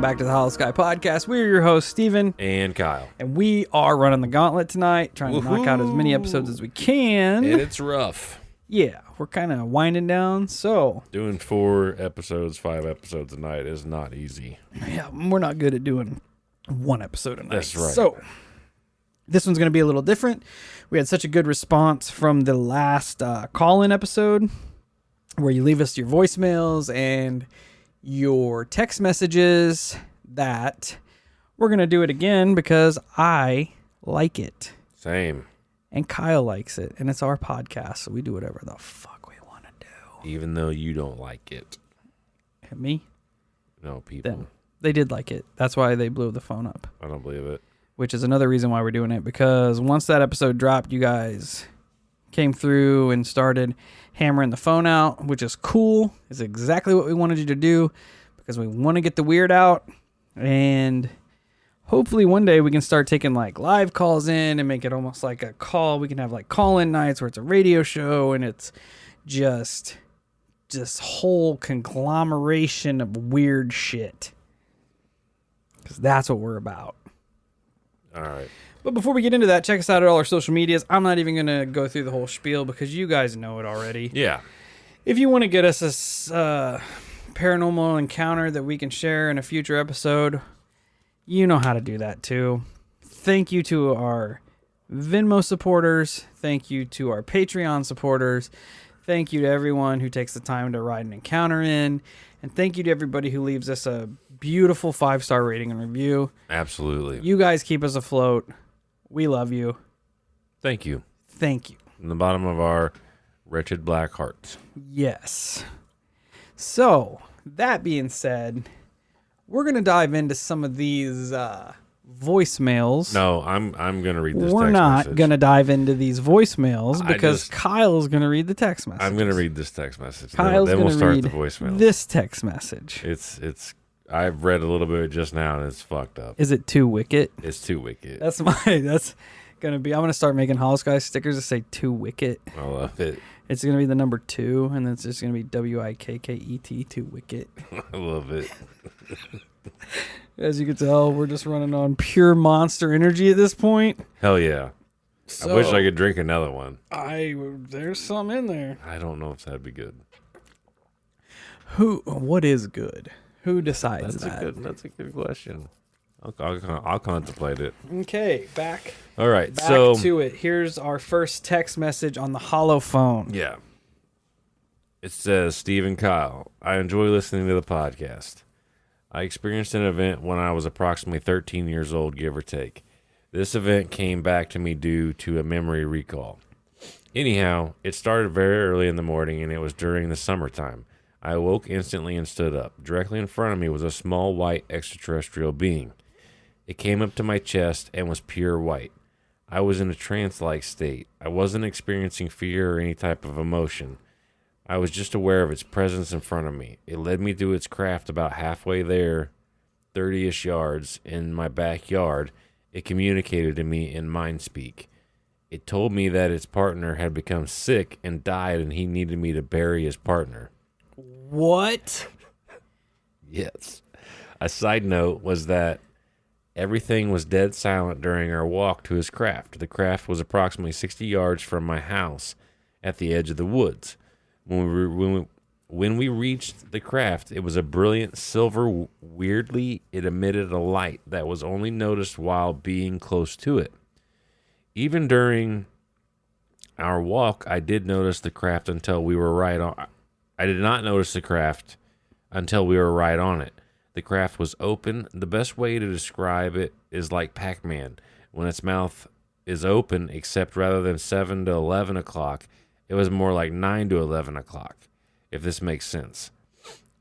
back to the Holosky Podcast. We're your hosts, Steven. And Kyle. And we are running the gauntlet tonight, trying to knock out as many episodes as we can. And it's rough. Yeah, we're kind of winding down, so... Doing 4 episodes, 5 episodes a night is not easy. Yeah, we're not good at doing 1 episode a night. That's right. So, this one's going to be a little different. We had such a good response from the last call-in episode, where you leave us your voicemails and your text messages, that we're going to do it again because I like it. Same. And Kyle likes it. And it's our podcast, so we do whatever the fuck we want to do. Even though you don't like it. Me? No, people. Them. They did like it. That's why they blew the phone up. I don't believe it. Which is another reason why we're doing it, because once that episode dropped, you guys came through and started hammering the phone out, which is cool. It's exactly what we wanted you to do, because we want to get the weird out, and hopefully one day we can start taking like live calls in and make it almost like a call. We can have like call-in nights where it's a radio show and it's just whole conglomeration of weird shit, because that's what we're about. All right. But before we get into that, check us out at all our social medias. I'm not even going to go through the whole spiel because you guys know it already. Yeah. If you want to get us a paranormal encounter that we can share in a future episode, you know how to do that too. Thank you to our Venmo supporters. Thank you to our Patreon supporters. Thank you to everyone who takes the time to write an encounter in. And thank you to everybody who leaves us a beautiful 5-star rating and review. Absolutely. You guys keep us afloat. We love you. Thank you. Thank you. From the bottom of our wretched black hearts. Yes. So, that being said, we're going to dive into some of these voicemails. No, I'm going to read this We're text not message. going to dive into these voicemails because Kyle's going to read the text message. I'm going to read this text message. Kyle's then going we'll to start read the voicemail. this text message. It's I've read a little bit just now and it's fucked up. Is it too wicked? It's too wicked. That's going to be, I'm going to start making Holosky stickers that say too wicked. I love it. It's going to be the number 2, and then it's just going to be WIKKET, too wicked. I love it. As you can tell, we're just running on pure monster energy at this point. Hell yeah. So, I wish I could drink another one. There's some in there. I don't know if that'd be good. What is good? Who decides that? That's a good question. I'll contemplate it. Okay, back All right, to it. Here's our first text message on the Holophone. Yeah. It says, Steve and Kyle, I enjoy listening to the podcast. I experienced an event when I was approximately 13 years old, give or take. This event came back to me due to a memory recall. Anyhow, it started very early in the morning, and it was during the summertime. I awoke instantly and stood up. Directly in front of me was a small white extraterrestrial being. It came up to my chest and was pure white. I was in a trance-like state. I wasn't experiencing fear or any type of emotion. I was just aware of its presence in front of me. It led me to its craft about halfway there, 30-ish yards, in my backyard. It communicated to me in mind speak. It told me that its partner had become sick and died and he needed me to bury his partner. What? Yes. A side note was that everything was dead silent during our walk to his craft. The craft was approximately 60 yards from my house at the edge of the woods. When we reached the craft, it was a brilliant silver. Weirdly, it emitted a light that was only noticed while being close to it. Even during our walk, I did notice the craft until we were right on. I did not notice the craft until we were right on it. The craft was open. The best way to describe it is like Pac-Man. When its mouth is open, except rather than 7 to 11 o'clock, it was more like 9 to 11 o'clock, if this makes sense.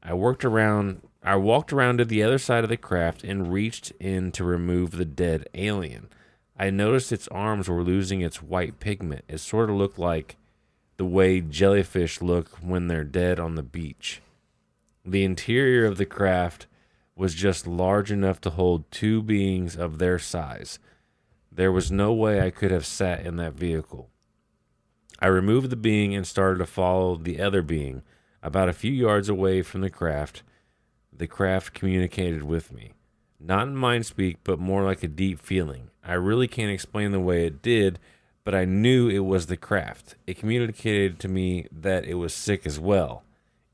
I walked around to the other side of the craft and reached in to remove the dead alien. I noticed its arms were losing its white pigment. It sort of looked like the way jellyfish look when they're dead on the beach. The interior of the craft was just large enough to hold 2 beings of their size. There was no way I could have sat in that vehicle. I removed the being and started to follow the other being. About a few yards away from the craft, the craft communicated with me. Not in mind speak, but more like a deep feeling. I really can't explain the way it did, but I knew it was the craft. It communicated to me that it was sick as well.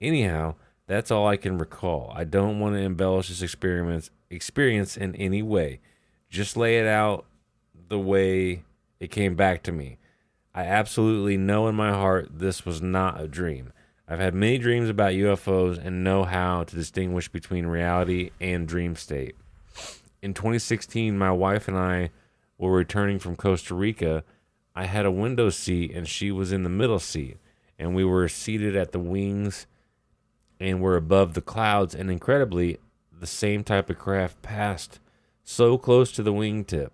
Anyhow, that's all I can recall. I don't want to embellish this experience in any way. Just lay it out the way it came back to me. I absolutely know in my heart this was not a dream. I've had many dreams about UFOs and know how to distinguish between reality and dream state. In 2016, my wife and I were returning from Costa Rica. I had a window seat and she was in the middle seat, and we were seated at the wings and were above the clouds, and incredibly, the same type of craft passed so close to the wingtip.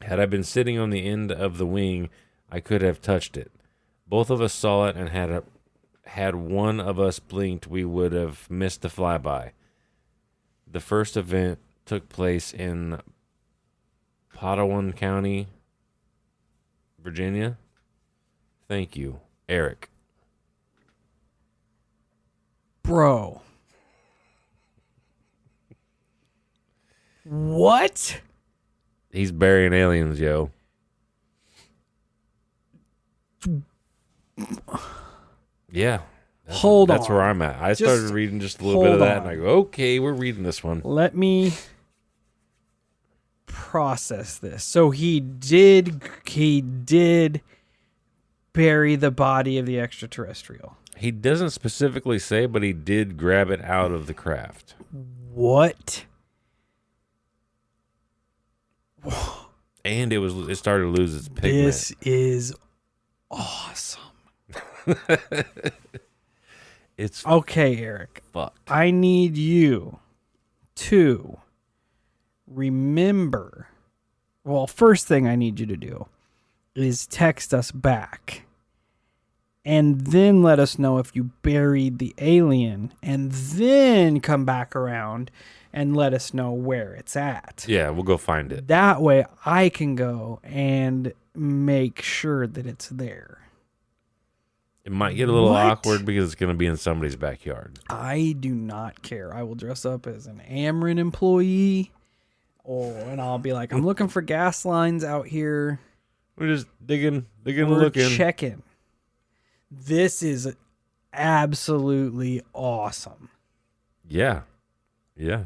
Had I been sitting on the end of the wing, I could have touched it. Both of us saw it, and had one of us blinked, we would have missed the flyby. The first event took place in Pottawattamie County, Virginia. Thank you, Eric. Bro. What? He's burying aliens, yo. Yeah. That's where I'm at. I started reading just a little bit of that, and I go, okay, we're reading this one. Let me process this. So he did bury the body of the extraterrestrial. He doesn't specifically say, but he did grab it out of the craft. What? And it started to lose its pigment. This is awesome. It's okay, Eric. fucked. I need you to remember. Well, first thing I need you to do is text us back. And then let us know if you buried the alien, and then come back around and let us know where it's at. Yeah, we'll go find it. That way I can go and make sure that it's there. It might get a little awkward because it's going to be in somebody's backyard. I do not care. I will dress up as an Ameren employee, and I'll be like, I'm looking for gas lines out here. We're just digging, We're looking. checking. This is absolutely awesome. Yeah. Yeah.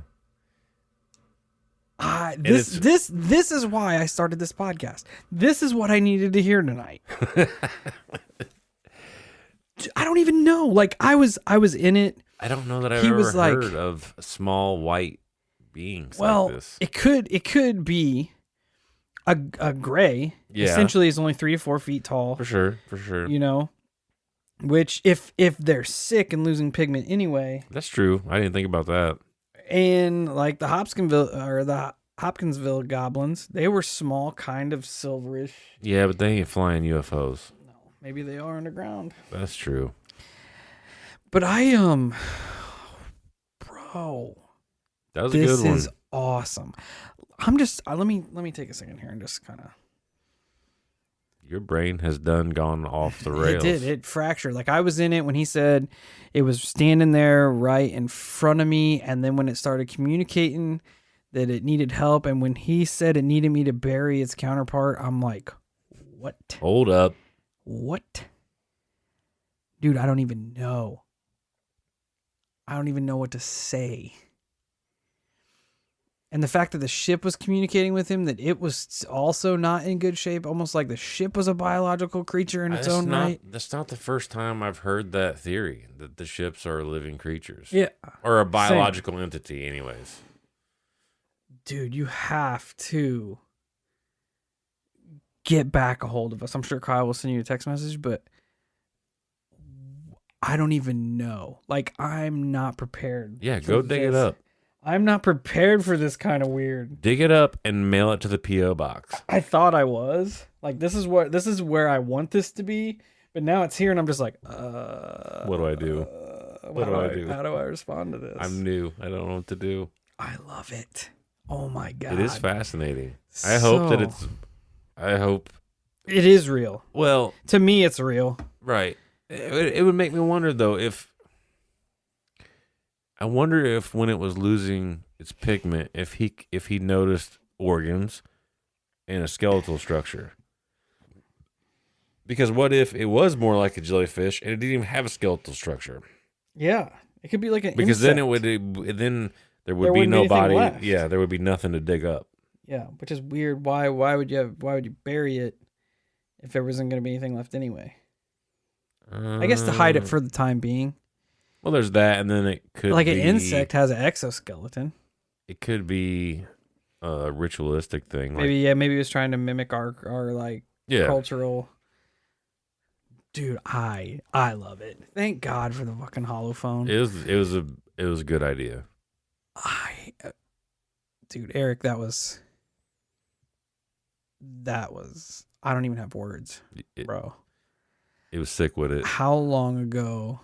This is why I started this podcast. This is what I needed to hear tonight. I don't even know. Like I was in it. I don't know that I've ever heard of small white beings like this. It could be a gray. Yeah. Essentially is only 3 to 4 feet tall. For sure. You know? Which if they're sick and losing pigment anyway. That's true. I didn't think about that. And like the Hopkinsville goblins, they were small, kind of silverish. Yeah, but they ain't flying UFOs. No, maybe they are underground. That's true. But bro, that was a good one. This is awesome. I'm just let me take a second here and just kind of. Your brain has gone off the rails. It did. It fractured. Like I was in it when he said it was standing there right in front of me. And then when it started communicating that it needed help. And when he said it needed me to bury its counterpart, I'm like, what? Hold up. What? Dude, I don't even know. I don't even know what to say. And the fact that the ship was communicating with him, that it was also not in good shape, almost like the ship was a biological creature in its own right. That's not the first time I've heard that theory, that the ships are living creatures. Yeah. Or a biological entity, anyways. Dude, you have to get back a hold of us. I'm sure Kyle will send you a text message, but I don't even know. Like, I'm not prepared. Yeah, go dig it up. I'm not prepared for this kind of weird. Dig it up and mail it to the P.O. box. I thought I was. Like, this is where I want this to be, but now it's here and I'm just like, what do I do? What do I do? How do I respond to this? I'm new. I don't know what to do. I love it. Oh my God. It is fascinating. I hope it is real. Well, to me, it's real. Right. It would make me wonder, though, if I wonder if when it was losing its pigment, if he noticed organs and a skeletal structure. Because what if it was more like a jellyfish and it didn't even have a skeletal structure? Yeah, it could be like an Because insect. then there would be wouldn't no be anything body. left. Yeah, there would be nothing to dig up. Yeah, which is weird. Why would you bury it if there wasn't going to be anything left anyway? I guess to hide it for the time being. Well, there's that, and then it could Like be, an insect has an exoskeleton. It could be a ritualistic thing. Maybe he was trying to mimic our like cultural. Dude, I love it. Thank God for the fucking holophone. It was a good idea. Dude, Eric, that was. I don't even have words, bro. It was sick with it. How long ago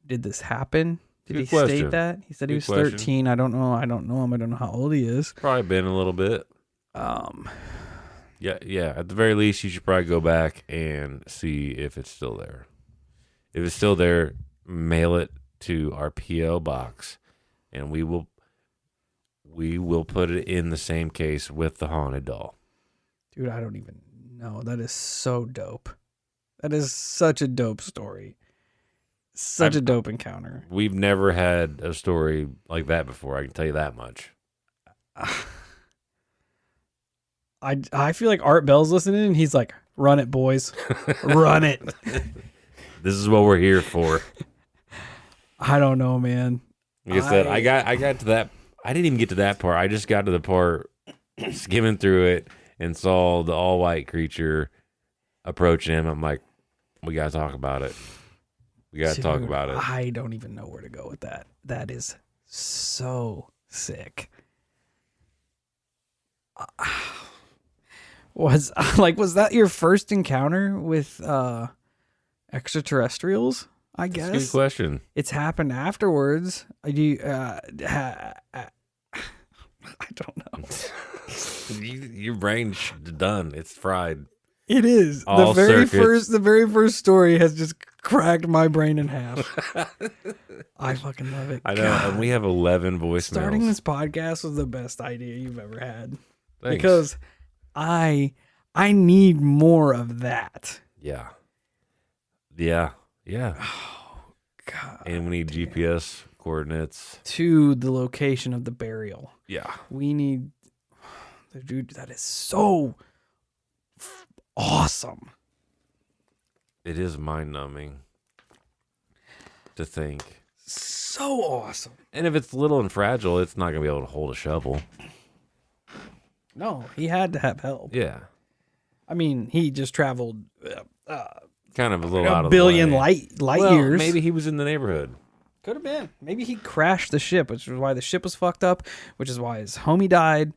did this happen? Did he question. state that? He said he was question. 13. I don't know him. I don't know how old he is. Probably been a little bit. Yeah. At the very least, you should probably go back and see if it's still there. If it's still there, mail it to our PO box, and we will put it in the same case with the haunted doll. Dude, I don't even know. That is so dope. That is such a dope story. Such a dope encounter. We've never had a story like that before. I can tell you that much. I feel like Art Bell's listening and he's like, "Run it, boys. Run it." This is what we're here for. I don't know, man. Like I said, I got to that. I didn't even get to that part. I just got to the part skimming through it and saw the all white creature approach him. I'm like, we got to talk about it. We got to talk about it. I don't even know where to go with that. That is so sick. Was that your first encounter with extraterrestrials? I guess. That's a good question. It's happened afterwards. I don't know. Your brain's done. It's fried. It is. All The very first story has just cracked my brain in half. I fucking love it. I know. God. And we have 11 voicemails. Starting this podcast was the best idea you've ever had. Thanks. Because I need more of that. Yeah. Oh, God. And we need GPS coordinates. To the location of the burial. Yeah. We need... Dude, that is so awesome. It is mind-numbing to think. So awesome. And if it's little and fragile, it's not going to be able to hold a shovel. No, he had to have help. Yeah. I mean, he just traveled Kind of a little out of billion the way. light Well, years. maybe he was in the neighborhood. Could have been. Maybe he crashed the ship, which is why the ship was fucked up, which is why his homie died.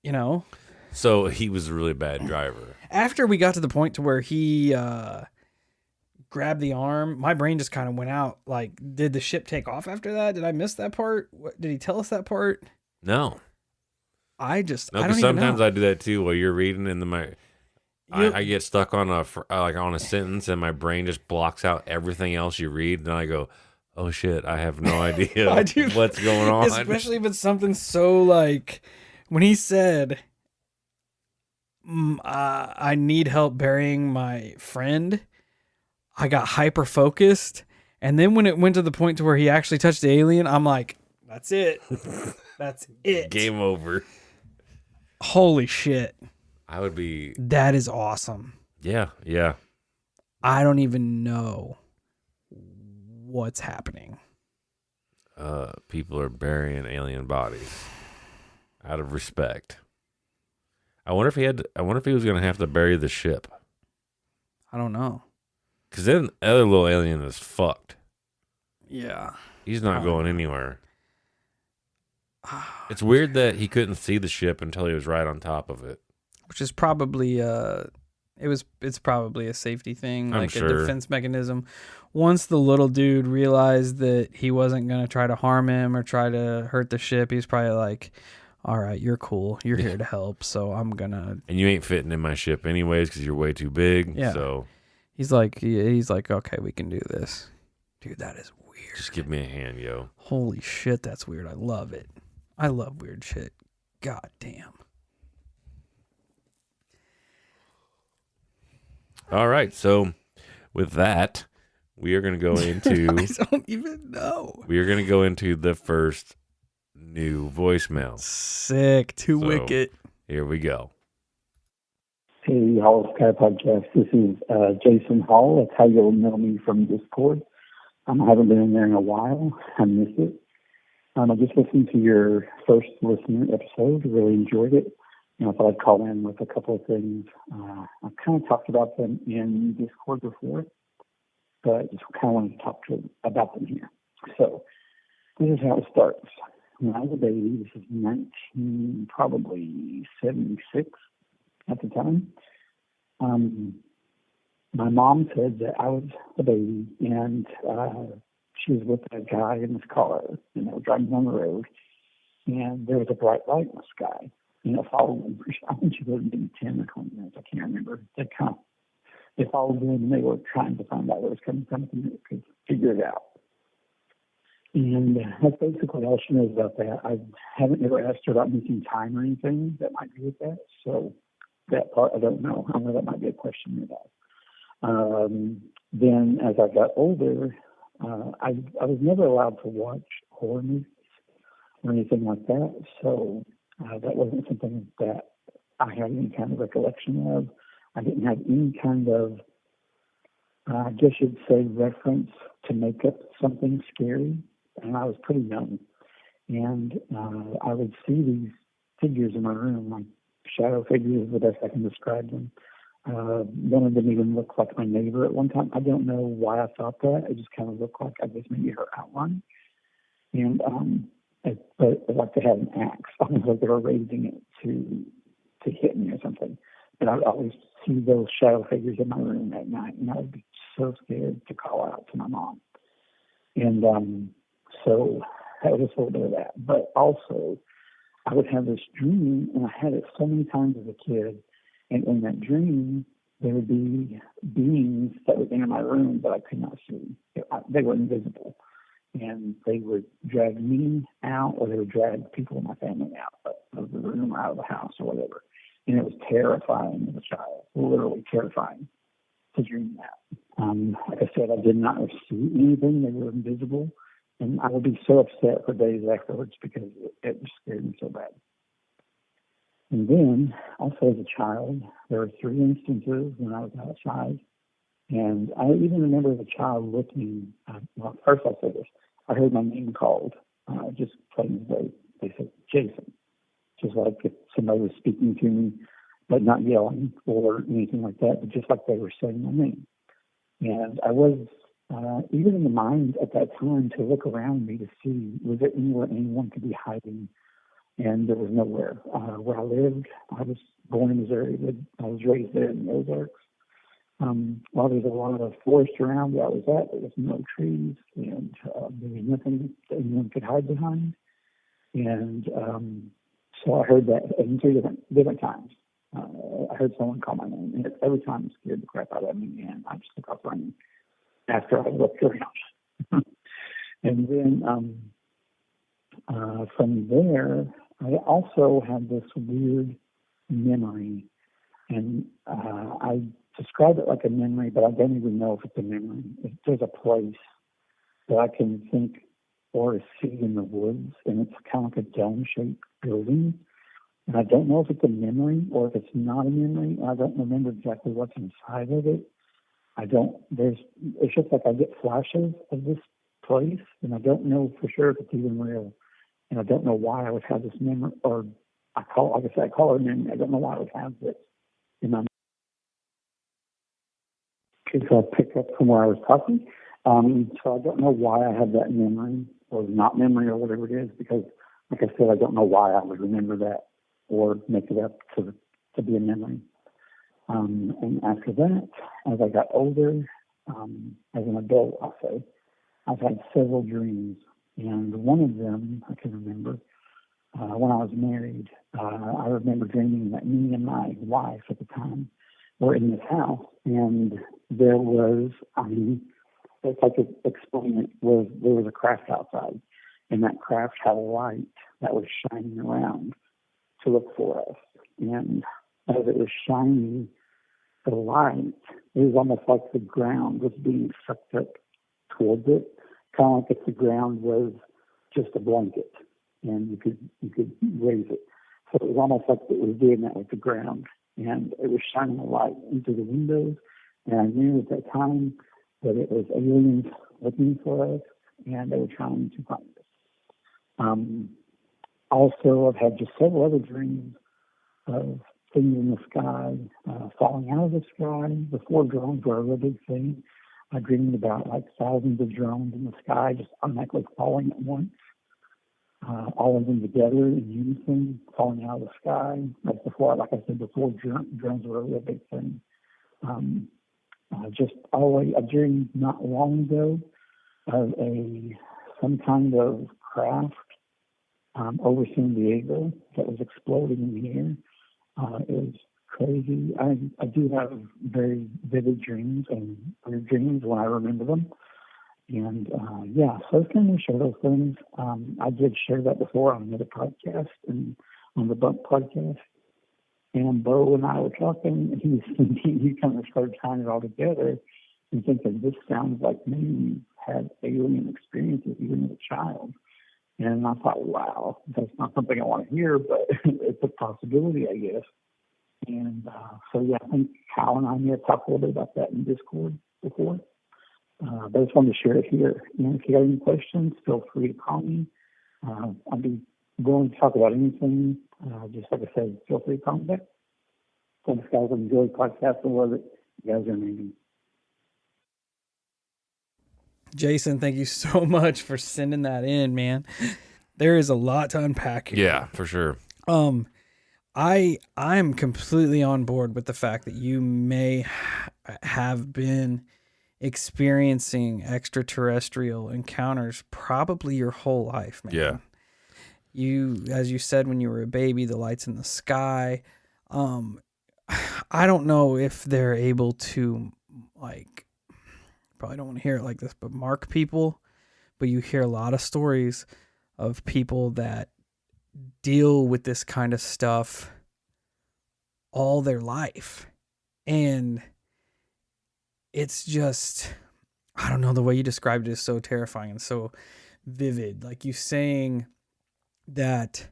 You know? So he was a really bad driver. After we got to the point to where he grabbed the arm, my brain just kind of went out. Like, did the ship take off after that? Did I miss that part? Did he tell us that part? No. I don't even Sometimes know. I do that too while you're reading, and I get stuck on a sentence, and my brain just blocks out everything else you read, and I go, "Oh shit, I have no idea what's going on." Especially if it's something so like when he said, "I need help burying my friend," I got hyper focused, and then when it went to the point to where he actually touched the alien, I'm like, "That's it, that's it, Game over." Holy shit. I would be. That is awesome. Yeah. I don't even know what's happening. People are burying alien bodies out of respect. I wonder if he was going to have to bury the ship. I don't know. Because then the other little alien is fucked. Yeah. He's not going anywhere. It's weird that he couldn't see the ship until he was right on top of it. Which is probably it's probably a safety thing, I'm like sure. a defense mechanism. Once the little dude realized that he wasn't going to try to harm him or try to hurt the ship, he's probably like, "All right, you're cool. You're here to help, so I'm going to..." And you ain't fitting in my ship anyways because you're way too big. Yeah. So He's like, "Okay, we can do this." Dude, that is weird. weird. Just give me a hand, yo. Holy shit, that's weird. I love it. I love weird shit. God damn. All right, so with that, we are going to go into... I don't even know. We are going to go into the first new voicemail. Sick. Too wicked. Here we go. Hey, Holosky Podcast. This is Jason Hall. That's how you'll know me from Discord. I haven't been in there in a while. I missed it. I just listened to your first listener episode. Really enjoyed it. I thought I'd call in with a couple of things. I've kind of talked about them in Discord before, but I just kind of wanted to talk about them here. So this is how it starts. When I was a baby, this is 1976 at the time. My mom said that I was a baby, and she was with a guy in his car, and they were driving down the road, and there was a bright light in the sky. Followed them. I think she was maybe 10 or 20 minutes. I can't remember. They followed them, and they were trying to find out where it was coming from, and they could figure it out. And that's basically all she knows about that. I haven't ever asked her about missing time or anything that might be with that. So that part, I don't know. I know that might be a question about. Then as I got older, I was never allowed to watch horror movies or anything like that. So that wasn't something that I had any kind of recollection of. I didn't have any kind of, I guess you'd say, reference to make up something scary. And I was pretty young. And I would see these figures in my room, like shadow figures is the best I can describe them. One of them even looked like my neighbor at one time. I don't know why I thought that. It just kind of looked like, I guess, maybe her outline. And but like they had an axe, almost like they were raising it to hit me or something. And I would always see those shadow figures in my room at night, and I would be so scared to call out to my mom. And so that was a little bit of that. But also, I would have this dream, and I had it so many times as a kid, and in that dream, there would be beings that would enter my room that I could not see. They were invisible. And they would drag me out, or they would drag people in my family out of the room or out of the house or whatever. And it was terrifying as a child, literally terrifying to dream that. Like I said, I did not see anything. They were invisible. And I would be so upset for days afterwards because it just scared me so bad. And then, also as a child, there were 3 instances when I was outside. And I even remember as a child looking, well, first I'll say this. I heard my name called, just plain as they said, Jason. Just like if somebody was speaking to me, but not yelling or anything like that, but just like they were saying my name. And I was, even in the mind at that time, to look around me to see, was there anywhere anyone could be hiding? And there was nowhere. Where I lived, I was born in Missouri, but I was raised there in the Ozarks. While there's a lot of forest around where I was at, there was no trees, and there was nothing that anyone could hide behind. And so I heard that 3 different times. I heard someone call my name, and every time it scared the crap out of me, and I just took off running after I looked around. And then from there, I also had this weird memory, and I describe it like a memory, but I don't even know if it's a memory. There's a place that I can think or see in the woods, and it's kind of like a dome-shaped building. And I don't know if it's a memory or if it's not a memory. I don't remember exactly what's inside of it. It's just like I get flashes of this place, and I don't know for sure if it's even real. And I don't know why I would have this memory, or I call it a memory. I don't know why I would have this in my. Okay, so I'll pick up from where I was talking. So I don't know why I have that memory or not memory or whatever it is, because, like I said, I don't know why I would remember that or make it up to be a memory. And after that, as I got older, as an adult, I'll say, I've had several dreams. And one of them I can remember when I was married. I remember dreaming that me and my wife at the time were in this house, and there was if I could explain it, was there was a craft outside, and that craft had a light that was shining around to look for us. And as it was shining the light, it was almost like the ground was being sucked up towards it, kind of like if the ground was just a blanket and you could raise it. So it was almost like it was doing that with the ground, and it was shining a light into the windows. And I knew at that time that it was aliens looking for us, and they were trying to find us. Also, I've had just several other dreams of things in the sky, falling out of the sky. Before drones were a real big thing, I dreamed about like thousands of drones in the sky just automatically falling at once, all of them together in unison, falling out of the sky. Like before, like I said before, drones were a real big thing. Just always, I dreamed not long ago of some kind of craft over San Diego that was exploding in the air. It was crazy. I do have very vivid dreams and weird dreams when I remember them. And yeah, so it's kind of share those things. I did share that before on another podcast and on the Bump podcast. And Bo and I were talking, and he kind of started tying it all together and thinking, this sounds like maybe you had alien experiences even as a child. And I thought, wow, that's not something I want to hear, but it's a possibility, I guess. And so, yeah, I think Kyle and I may have talked a little bit about that in Discord before. But I just wanted to share it here. And if you got any questions, feel free to call me. I'd be willing to talk about anything. Just like I said, feel free to call me back. Thanks, guys. I enjoyed the podcast. I love it. You guys are amazing. Jason, thank you so much for sending that in, man. There is a lot to unpack here. Yeah, for sure. I'm completely on board with the fact that you may have been experiencing extraterrestrial encounters probably your whole life, man. Yeah. You, as you said, when you were a baby, the lights in the sky. I don't know if they're able to, like, probably don't want to hear it like this, but mark people. But you hear a lot of stories of people that deal with this kind of stuff all their life. And it's just, I don't know, the way you described it is so terrifying and so vivid. Like you saying that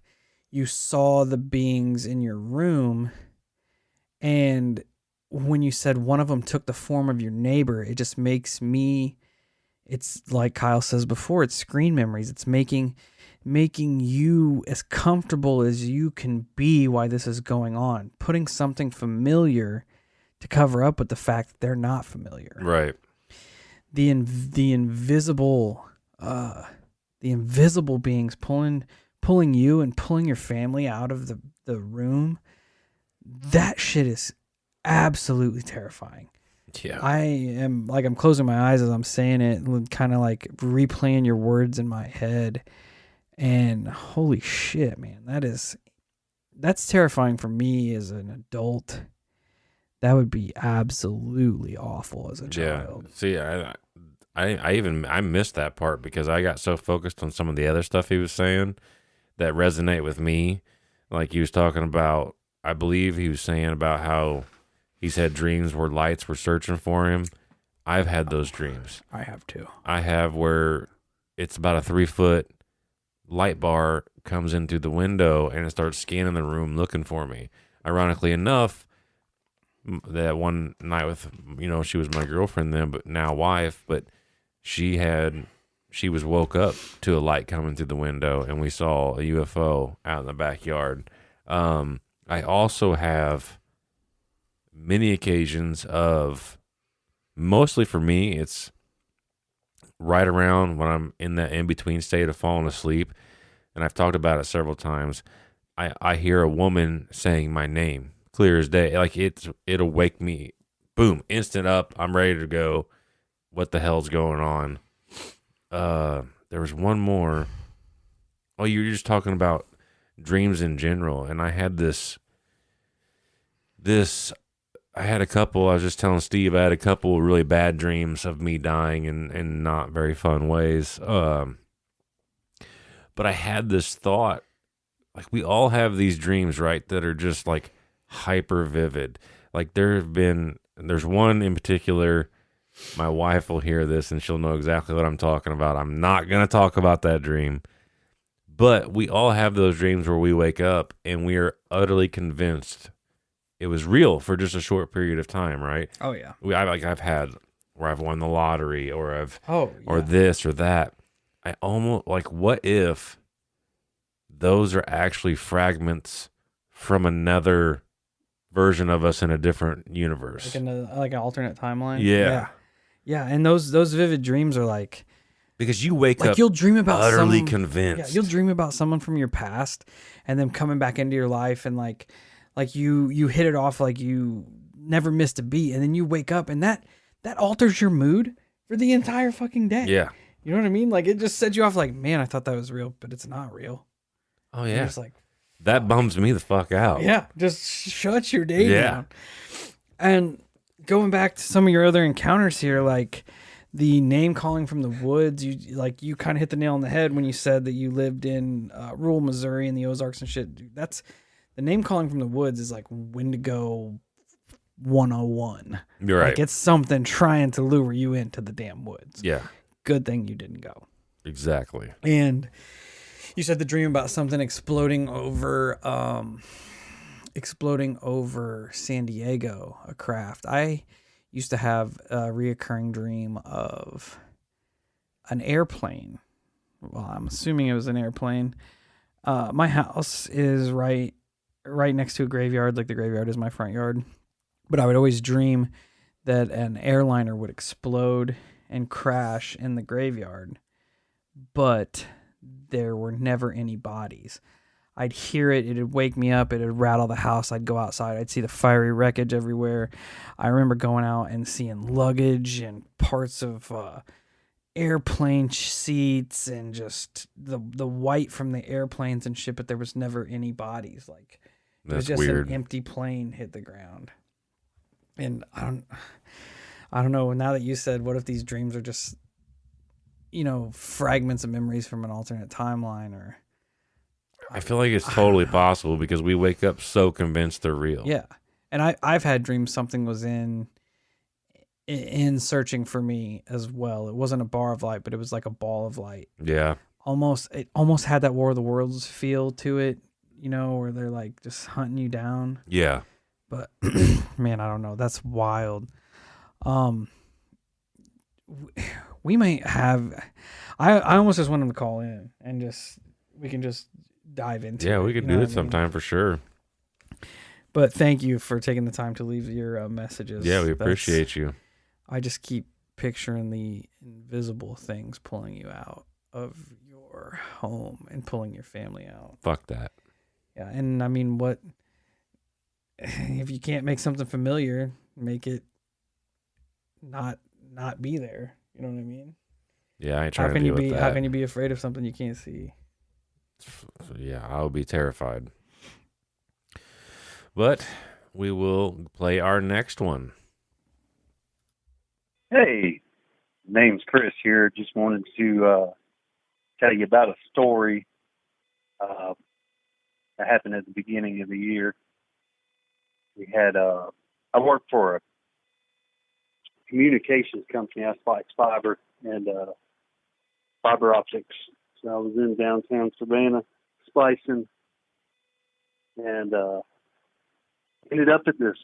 you saw the beings in your room, and when you said one of them took the form of your neighbor, it just makes me, it's like Kyle says before, it's screen memories. It's making you as comfortable as you can be while this is going on, putting something familiar to cover up with the fact that they're not familiar. Right. The invisible beings pulling you and pulling your family out of the room. That shit is absolutely terrifying. Yeah. I'm closing my eyes as I'm saying it, kind of like replaying your words in my head. And holy shit, man, that's terrifying for me as an adult. That would be absolutely awful as a child. See, I missed that part because I got so focused on some of the other stuff he was saying that resonate with me. Like he was talking about, I believe he was saying about how he's had dreams where lights were searching for him. I've had those dreams. I have too. I have where it's about a 3-foot light bar comes in through the window and it starts scanning the room looking for me. Ironically enough, that one night with, she was my girlfriend then, but now wife, but she was woke up to a light coming through the window and we saw a UFO out in the backyard. I also have many occasions of, mostly for me, it's right around when I'm in that in-between state of falling asleep, and I've talked about it several times, I hear a woman saying my name, clear as day. Like it'll wake me, boom, instant up, I'm ready to go. What the hell's going on? There was one more. Oh, you were just talking about dreams in general, and I had this I had a couple. I was just telling Steve, I had a couple really bad dreams of me dying in not very fun ways. But I had this thought, like we all have these dreams, right, that are just like hyper vivid. Like there's one in particular. My wife will hear this and she'll know exactly what I'm talking about. I'm not going to talk about that dream. But we all have those dreams where we wake up and we are utterly convinced it was real for just a short period of time, right? Oh yeah. I've had where I've won the lottery or or yeah. this or that. I almost like, what if those are actually fragments from another version of us in a different universe? Like an alternate timeline. Yeah. Yeah, and those vivid dreams are like Because you wake up you'll dream about utterly convinced. Yeah, you'll dream about someone from your past and them coming back into your life, and like you hit it off like you never missed a beat, and then you wake up and that alters your mood for the entire fucking day. Yeah. You know what I mean? Like it just sets you off like, man, I thought that was real, but it's not real. Oh You're yeah. just like, That bums me the fuck out. yeah, just shut your day down. And going back to some of your other encounters here, like the name calling from the woods, you kind of hit the nail on the head when you said that you lived in rural Missouri and the Ozarks and shit. Dude, that's the name calling from the woods is like Wendigo 101. You're right. Like it's something trying to lure you into the damn woods. Yeah. Good thing you didn't go. Exactly. And you said the dream about something exploding over San Diego, a craft. I used to have a reoccurring dream of an airplane. Well, I'm assuming it was an airplane. My house is right next to a graveyard. Like the graveyard is my front yard. But I would always dream that an airliner would explode and crash in the graveyard. But there were never any bodies. I'd hear it. It'd wake me up. It'd rattle the house. I'd go outside. I'd see the fiery wreckage everywhere. I remember going out and seeing luggage and parts of airplane seats and just the white from the airplanes and shit, but there was never any bodies. Like it was That's just weird. an empty plane hit the ground. And I don't know. Now that you said, what if these dreams are just, fragments of memories from an alternate timeline? Or I feel like it's totally possible because we wake up so convinced they're real. yeah. And I've had dreams something was in searching for me as well. It wasn't a bar of light, but it was like a ball of light. Yeah. It almost had that War of the Worlds feel to it, where they're like just hunting you down. Yeah. But man, I don't know. That's wild. We might have. I almost just want him to call in and we can just dive into. Yeah, it, we could do it sometime for sure. But thank you for taking the time to leave your messages. Yeah, we appreciate you. I just keep picturing the invisible things pulling you out of your home and pulling your family out. Fuck that. Yeah, and I mean, what if you can't make something familiar, make it not be there? You know what I mean? Yeah, I ain't trying to deal with that. How can you be afraid of something you can't see? Yeah, I would be terrified. But we will play our next one. Hey, name's Chris here. Just wanted to tell you about a story that happened at the beginning of the year. We had I work for a communications company. I splice fiber and fiber optics. So I was in downtown Savannah splicing, and ended up at this,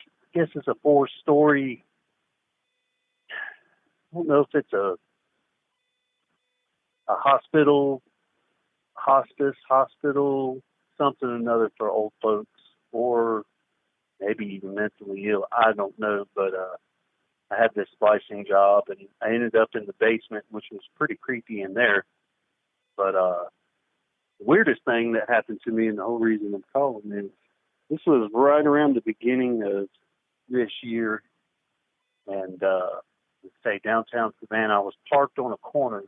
I guess it's a 4-story, I don't know if it's a hospital, hospice, hospital, something or another for old folks, or maybe even mentally ill. I don't know, but I had this splicing job, and I ended up in the basement, which was pretty creepy in there. But the weirdest thing that happened to me, and the whole reason I'm calling, is this was right around the beginning of this year, and say downtown Savannah. I was parked on a corner.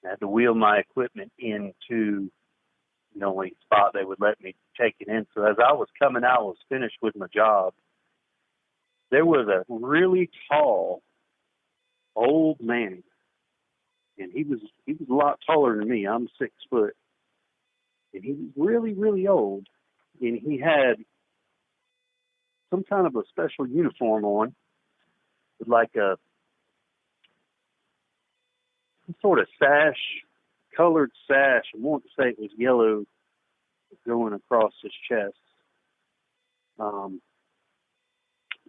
I had to wheel my equipment into the only spot they would let me take it in. So as I was coming out, I was finished with my job. There was a really tall old man, and he was a lot taller than me. I'm 6 foot, and he was really, really old, and he had some kind of a special uniform on with like some sort of sash, colored sash. I want to say it was yellow going across his chest.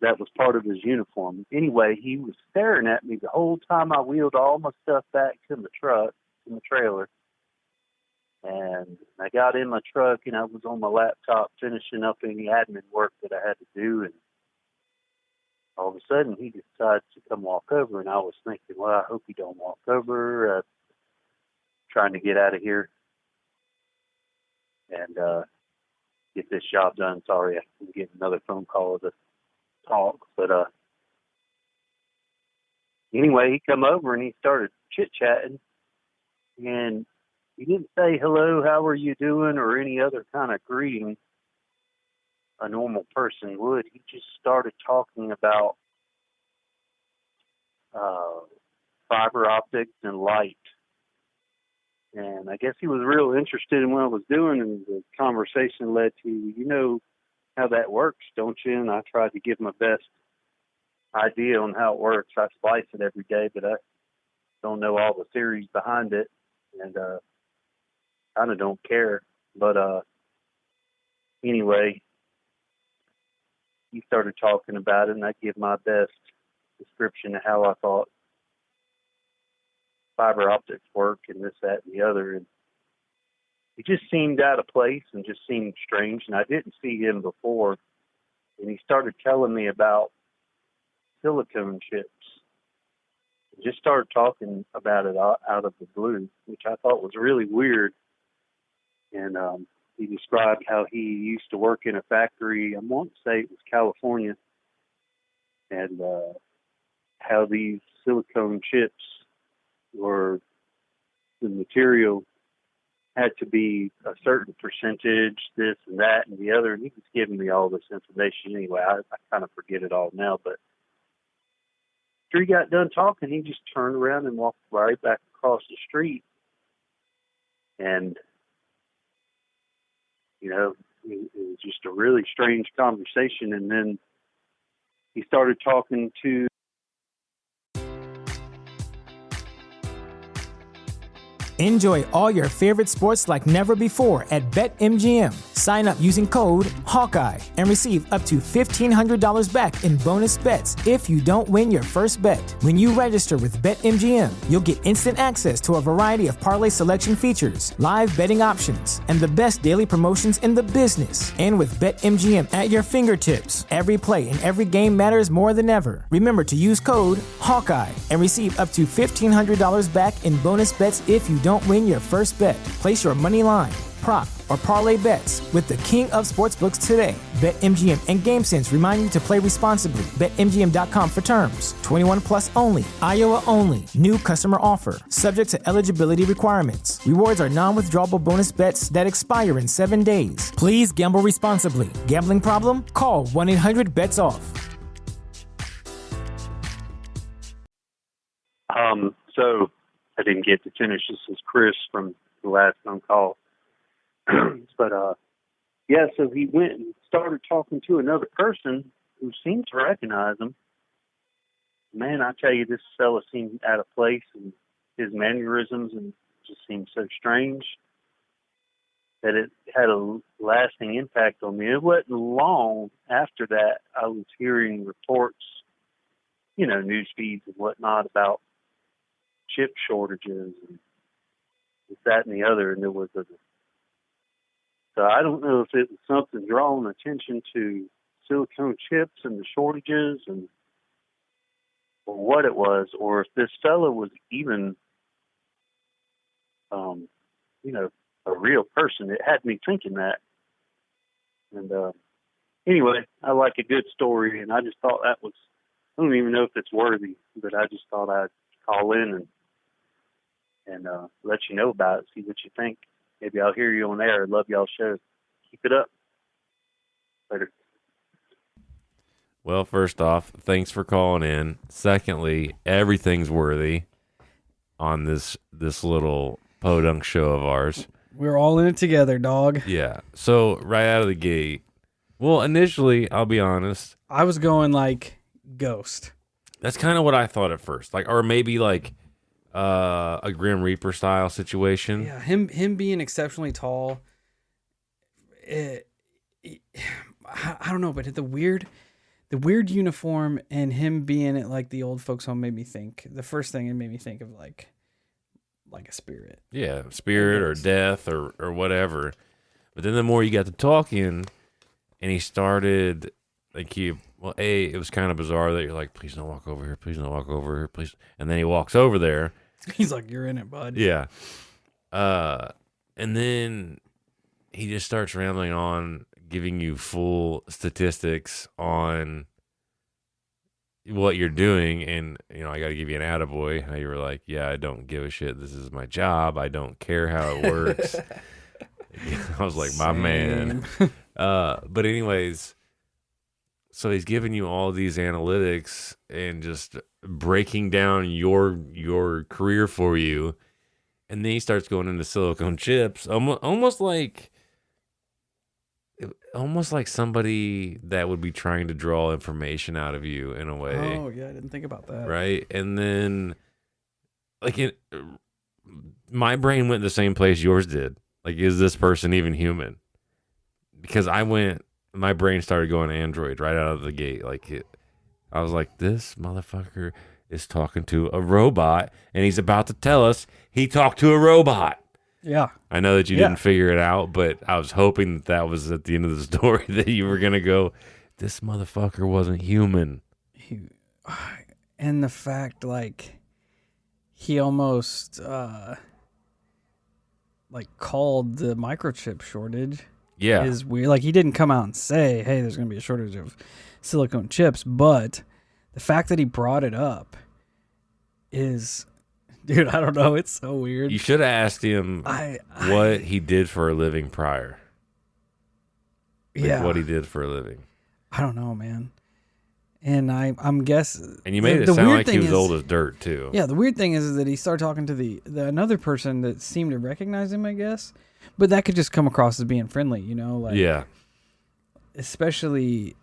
That was part of his uniform. Anyway, he was staring at me the whole time I wheeled all my stuff back to my truck, to my trailer. And I got in my truck, and I was on my laptop finishing up any admin work that I had to do. And all of a sudden, he decides to come walk over. And I was thinking, well, I hope he don't walk over. Trying to get out of here and get this job done. Sorry, I'm getting another phone call to talk. But anyway, he come over and he started chit-chatting. And he didn't say, hello, how are you doing, or any other kind of greeting a normal person would. He just started talking about fiber optics and light. And I guess he was real interested in what I was doing, and the conversation led to, you know how that works, don't you? And I tried to give my best idea on how it works. I splice it every day, but I don't know all the theories behind it, and kind of don't care. But anyway, he started talking about it, and I give my best description of how I thought fiber optics work and this, that, and the other. And he just seemed out of place and just seemed strange. And I didn't see him before. And he started telling me about silicone chips. He just started talking about it out of the blue, which I thought was really weird. And he described how he used to work in a factory, I want to say it was California, and how these silicone chips or the material had to be a certain percentage, this and that and the other. And he was giving me all this information anyway. I kind of forget it all now. But after he got done talking, he just turned around and walked right back across the street. And, you know, it was just a really strange conversation. And then he started talking to Enjoy all your favorite sports like never before at BetMGM. Sign up using code Hawkeye and receive up to $1,500 back in bonus bets if you don't win your first bet. When you register with BetMGM, you'll get instant access to a variety of parlay selection features, live betting options, and the best daily promotions in the business. And with BetMGM at your fingertips, every play and every game matters more than ever. Remember to use code Hawkeye and receive up to $1,500 back in bonus bets if you don't win your first bet. Place your money line, prop, or parlay bets with the king of sportsbooks today. BetMGM and GameSense remind you to play responsibly. BetMGM.com for terms. 21 plus only. Iowa only. New customer offer. Subject to eligibility requirements. Rewards are non-withdrawable bonus bets that expire in 7 days. Please gamble responsibly. Gambling problem? Call 1-800-BETS-OFF. So I didn't get to finish. This is Chris from the last phone call. But, yeah, so he went and started talking to another person who seemed to recognize him. Man, I tell you, this fella seemed out of place, and his mannerisms and just seemed so strange that it had a lasting impact on me. It wasn't long after that I was hearing reports, you know, news feeds and whatnot about chip shortages and this, that, and the other. And there was so I don't know if it was something drawing attention to silicone chips and the shortages and or what it was, or if this fellow was even, you know, a real person. It had me thinking that. And anyway, I like a good story, and I just thought that was, I don't even know if it's worthy, but I just thought I'd call in and let you know about it, see what you think. Maybe I'll hear you on air. Love y'all show. Keep it up. Later. Well, first off, thanks for calling in. Secondly, everything's worthy on this little podunk show of ours. We're all in it together, dog. Yeah. So right out of the gate, well, initially, I'll be honest, I was going like Ghost. that's kind of what I thought at first, like, or maybe like a Grim Reaper style situation. Yeah, him being exceptionally tall. I don't know, but the weird uniform and him being at like the old folks home made me think. The first thing it made me think of like a spirit. Yeah, spirit or death or whatever. But then the more you got to talking, and he started like it was kind of bizarre that you're like, please don't walk over here, please don't walk over here, please. And then he walks over there. He's like, you're in it, bud. Yeah. And then he just starts rambling on, giving you full statistics on what you're doing. And, I got to give you an attaboy. How you were like, yeah, I don't give a shit. This is my job. I don't care how it works. I was like, my man. But anyways, so he's giving you all these analytics and just breaking down your career for you. And then he starts going into silicone chips, almost like somebody that would be trying to draw information out of you in a way. Oh yeah, I didn't think about that. Right? And then my brain went the same place yours did. Like, is this person even human? Because my brain started going Android right out of the gate. I was like, this motherfucker is talking to a robot, and he's about to tell us he talked to a robot. Yeah. I know that you didn't figure it out, but I was hoping that was at the end of the story that you were going to go, this motherfucker wasn't human. And the fact, he almost, called the microchip shortage. Yeah. Is weird. He didn't come out and say, hey, there's going to be a shortage of silicone chips, but the fact that he brought it up is, dude, I don't know. It's so weird. You should have asked him what he did for a living prior. What he did for a living. I don't know, man. And I'm guessing. And you made it sound like he was old as dirt, too. Yeah, the weird thing is that he started talking to the another person that seemed to recognize him, I guess. But that could just come across as being friendly, Yeah. Especially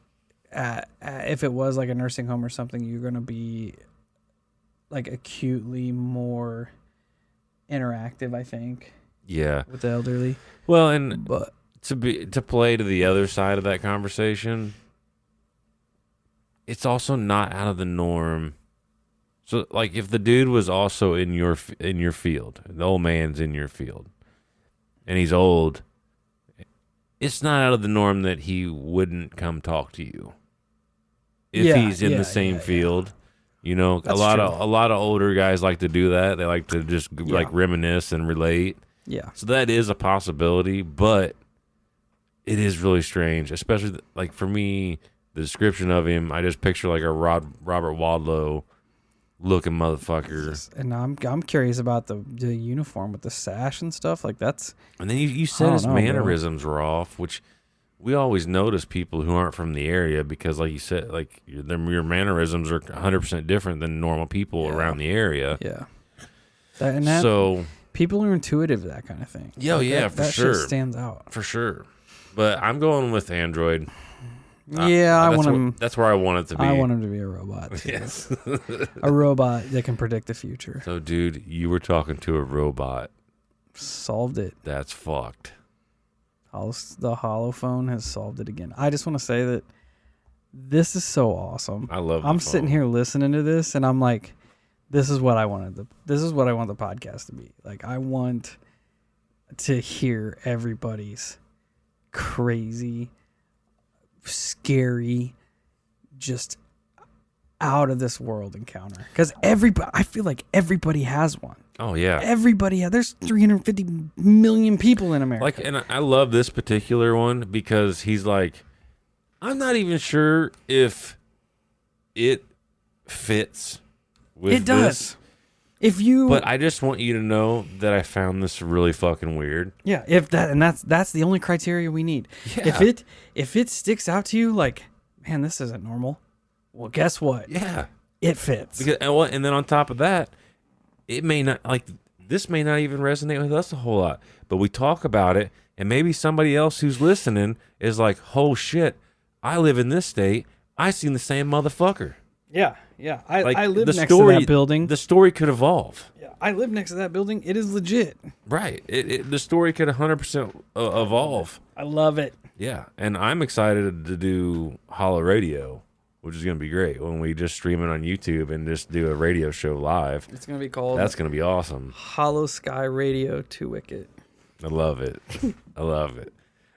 if it was like a nursing home or something, you're going to be acutely more interactive, I think. Yeah. With the elderly. Well, to play to the other side of that conversation, it's also not out of the norm. So, if the dude was also in your field, the old man's in your field, and he's old, it's not out of the norm that he wouldn't come talk to you if he's in the same field. That's a lot of older guys like to do that. They like to just reminisce and relate. Yeah. So that is a possibility, but it is really strange, especially for me. The description of him, I just picture a Robert Wadlow looking motherfucker. And I'm curious about the uniform with the sash and stuff. That's. And then you said his mannerisms were off, which we always notice people who aren't from the area because, like you said, your mannerisms are 100% different than normal people around the area. Yeah. So people are intuitive to that kind of thing. For sure. Shit stands out. For sure. But I'm going with Android. I want him. That's where I want it to be. I want him to be a robot. Too. Yes. A robot that can predict the future. So, dude, you were talking to a robot. Solved it. That's fucked. The Holophone has solved it again. I just want to say that this is so awesome. I love. I'm sitting here listening to this, and I'm like, this is what I wanted. This is what I want the podcast to be. I want to hear everybody's crazy, scary, just out of this world encounter. Because I feel like everybody has one. Oh yeah, everybody. There's 350 million people in America. And I love this particular one because he's like, I'm not even sure if it fits with it does. If you, But I just want you to know that I found this really fucking weird. yeah, if that, and that's the only criteria we need. Yeah. If it sticks out to you, like, man, this isn't normal. Well, guess what? Yeah. It fits. Because, and then on top of that, it may not, like, this may not even resonate with us a whole lot, but we talk about it, and maybe somebody else who's listening is like, oh shit, I live in this state. I seen the same motherfucker. Yeah, yeah. I Like, live the next story, to that building. The story could evolve. Yeah, I live next to that building. It is legit. Right. The story could 100% evolve. I love it. Yeah. And I'm excited to do Holo Radio, which is going to be great when we just stream it on YouTube and just do a radio show live. It's going to be called That's going to be awesome. Holosky Radio 2 Wicket. I love it. I love it.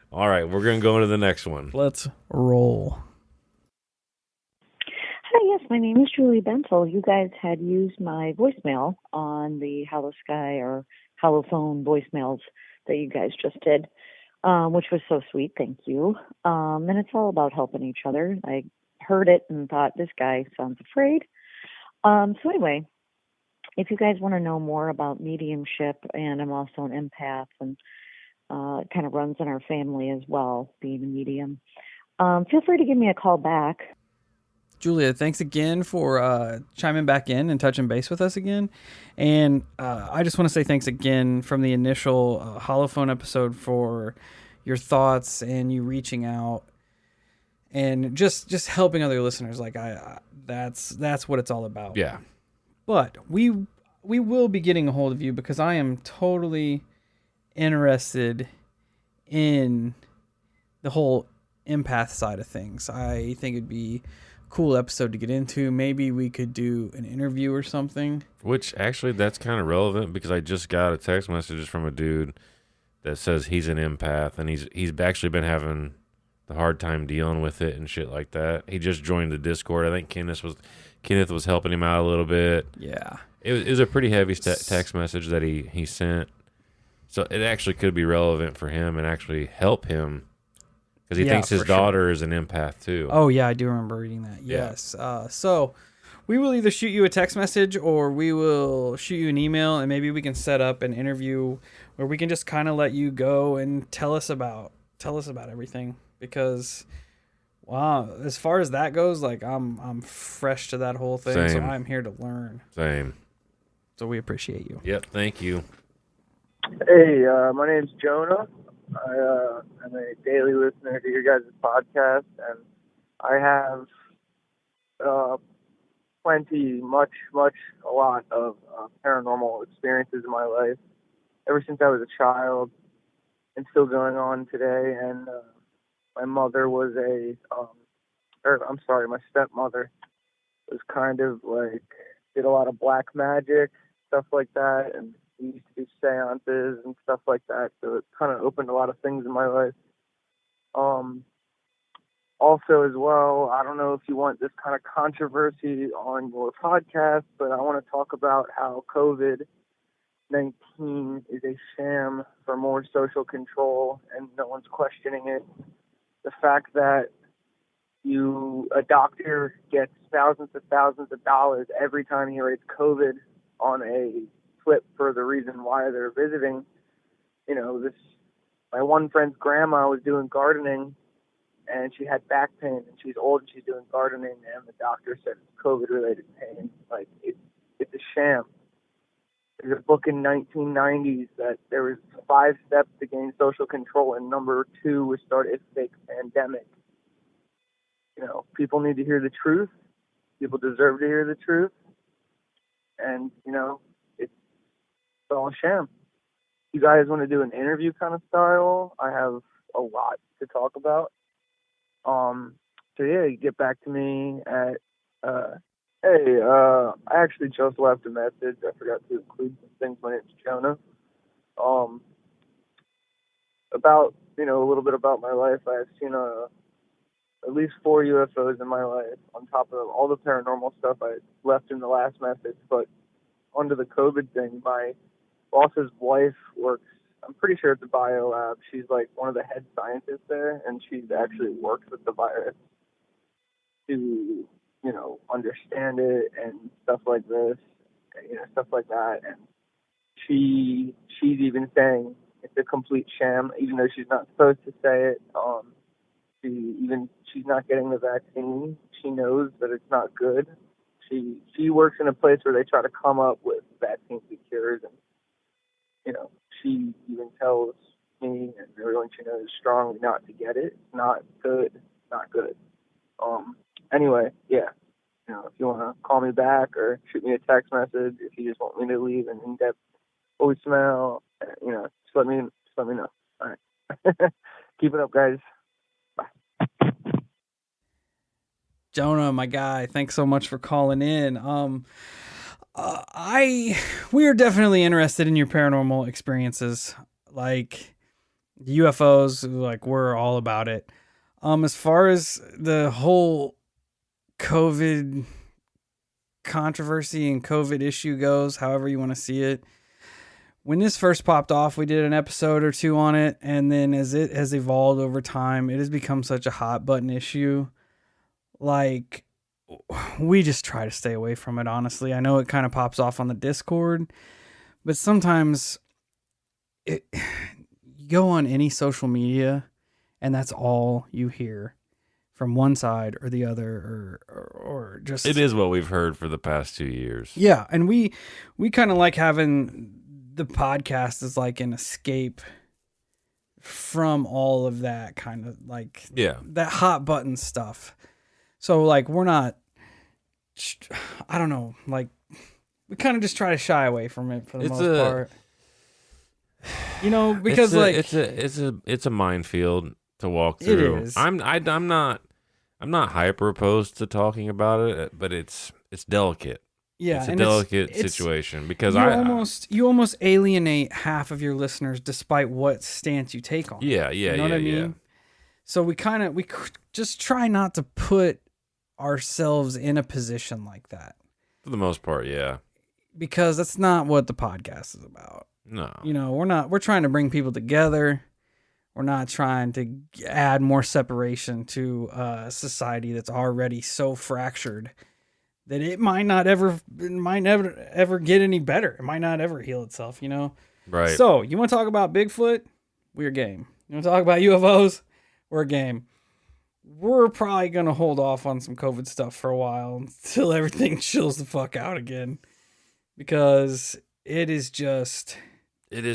All right. We're going to go into the next one. Let's roll. Hi, yes, my name is Julie Bensel. You guys had used my voicemail on the Holosky or Holophone voicemails that you guys just did, which was so sweet. Thank you. And it's all about helping each other. I heard it and thought, this guy sounds afraid. So anyway, if you guys want to know more about mediumship, and I'm also an empath, and it kind of runs in our family as well, being a medium, feel free to give me a call back. Julia, thanks again for chiming back in and touching base with us again. And I just want to say thanks again from the initial Holophone episode for your thoughts and you reaching out and just helping other listeners. Like that's what it's all about. Yeah. But we will be getting a hold of you because I am totally interested in the whole empath side of things. I think it'd be cool episode to get into. Maybe we could do an interview or something. Which actually that's kind of relevant because I just got a text message from a dude that says he's an empath and he's actually been having the hard time dealing with it and shit like that. He just joined the Discord. I think Kenneth was helping him out a little bit. Yeah. It was a pretty heavy text message that he sent. So it actually could be relevant for him and actually help him. Because he thinks his daughter is an empath too. Oh, yeah, I do remember reading that. Yeah. Yes. So we will either shoot you a text message or we will shoot you an email, and maybe we can set up an interview where we can just kind of let you go and tell us about everything. Because, wow, as far as that goes, like I'm fresh to that whole thing, so Same. I'm here to learn. Same. So we appreciate you. Yep. Thank you. Hey, my name's Jonah. I'm a daily listener to your guys' podcast, and I have a lot of paranormal experiences in my life ever since I was a child, and still going on today. And my mother was my stepmother was kind of like, did a lot of black magic, stuff like that, and we used to do seances and stuff like that, so it kind of opened a lot of things in my life. Also as well, I don't know if you want this kind of controversy on your podcast, but I want to talk about how COVID-19 is a sham for more social control, and no one's questioning it. The fact that a doctor gets thousands of dollars every time he rates COVID on a slip for the reason why they're visiting. My one friend's grandma was doing gardening and she had back pain, and she's old and she's doing gardening, and the doctor said it's COVID-related pain. Like, it's a sham. There's a book in 1990s that there was 5 steps to gain social control, and number 2 was start a fake pandemic. People need to hear the truth. People deserve to hear the truth. And, it's all a sham. You guys want to do an interview kind of style? I have a lot to talk about. You get back to me at, I actually just left a message. I forgot to include some things. My name's Jonah. About, a little bit about my life. I've seen at least 4 UFOs in my life, on top of all the paranormal stuff I left in the last message. But onto the COVID thing, my boss's wife works, I'm pretty sure it's a bio lab. She's like one of the head scientists there, and she's actually worked with the virus to, understand it and stuff like this. stuff like that. And she's even saying it's a complete sham, even though she's not supposed to say it. She's not getting the vaccine. She knows that it's not good. She works in a place where they try to come up with vaccines and cures, and she even tells me and everyone she knows strongly not to get it. It's not good. Not good. Anyway, yeah. If you want to call me back or shoot me a text message, if you just want me to leave an in-depth voicemail, just let me know. All right. Keep it up, guys. Bye. Jonah, my guy, thanks so much for calling in. We are definitely interested in your paranormal experiences, like UFOs. Like, we're all about it. As far as the whole COVID controversy and COVID issue goes, however you want to see it, when this first popped off, we did an episode or two on it, and then as it has evolved over time, it has become such a hot button issue. Like, we just try to stay away from it, honestly. I know it kind of pops off on the Discord, but sometimes you go on any social media and that's all you hear from one side or the other, or just... It is what we've heard for the past 2 years. Yeah, and we kind of like having the podcast as like an escape from all of that kind of like... Yeah. That hot button stuff. So, like, we're not... I don't know, like, we kind of just try to shy away from it for the most part. Because it's a minefield to walk through. It is. I'm not hyper opposed to talking about it, but it's delicate. Yeah, it's a delicate situation because you almost alienate half of your listeners despite what stance you take on. Yeah, you know what I mean? Yeah. So we just try not to put ourselves in a position like that. For the most part, yeah. Because that's not what the podcast is about. No. We're trying to bring people together. We're not trying to add more separation to a society that's already so fractured that it might never get any better. It might not ever heal itself, Right. So, you want to talk about Bigfoot? We're game. You want to talk about UFOs? We're game. We're probably going to hold off on some COVID stuff for a while until everything chills the fuck out again. Because it is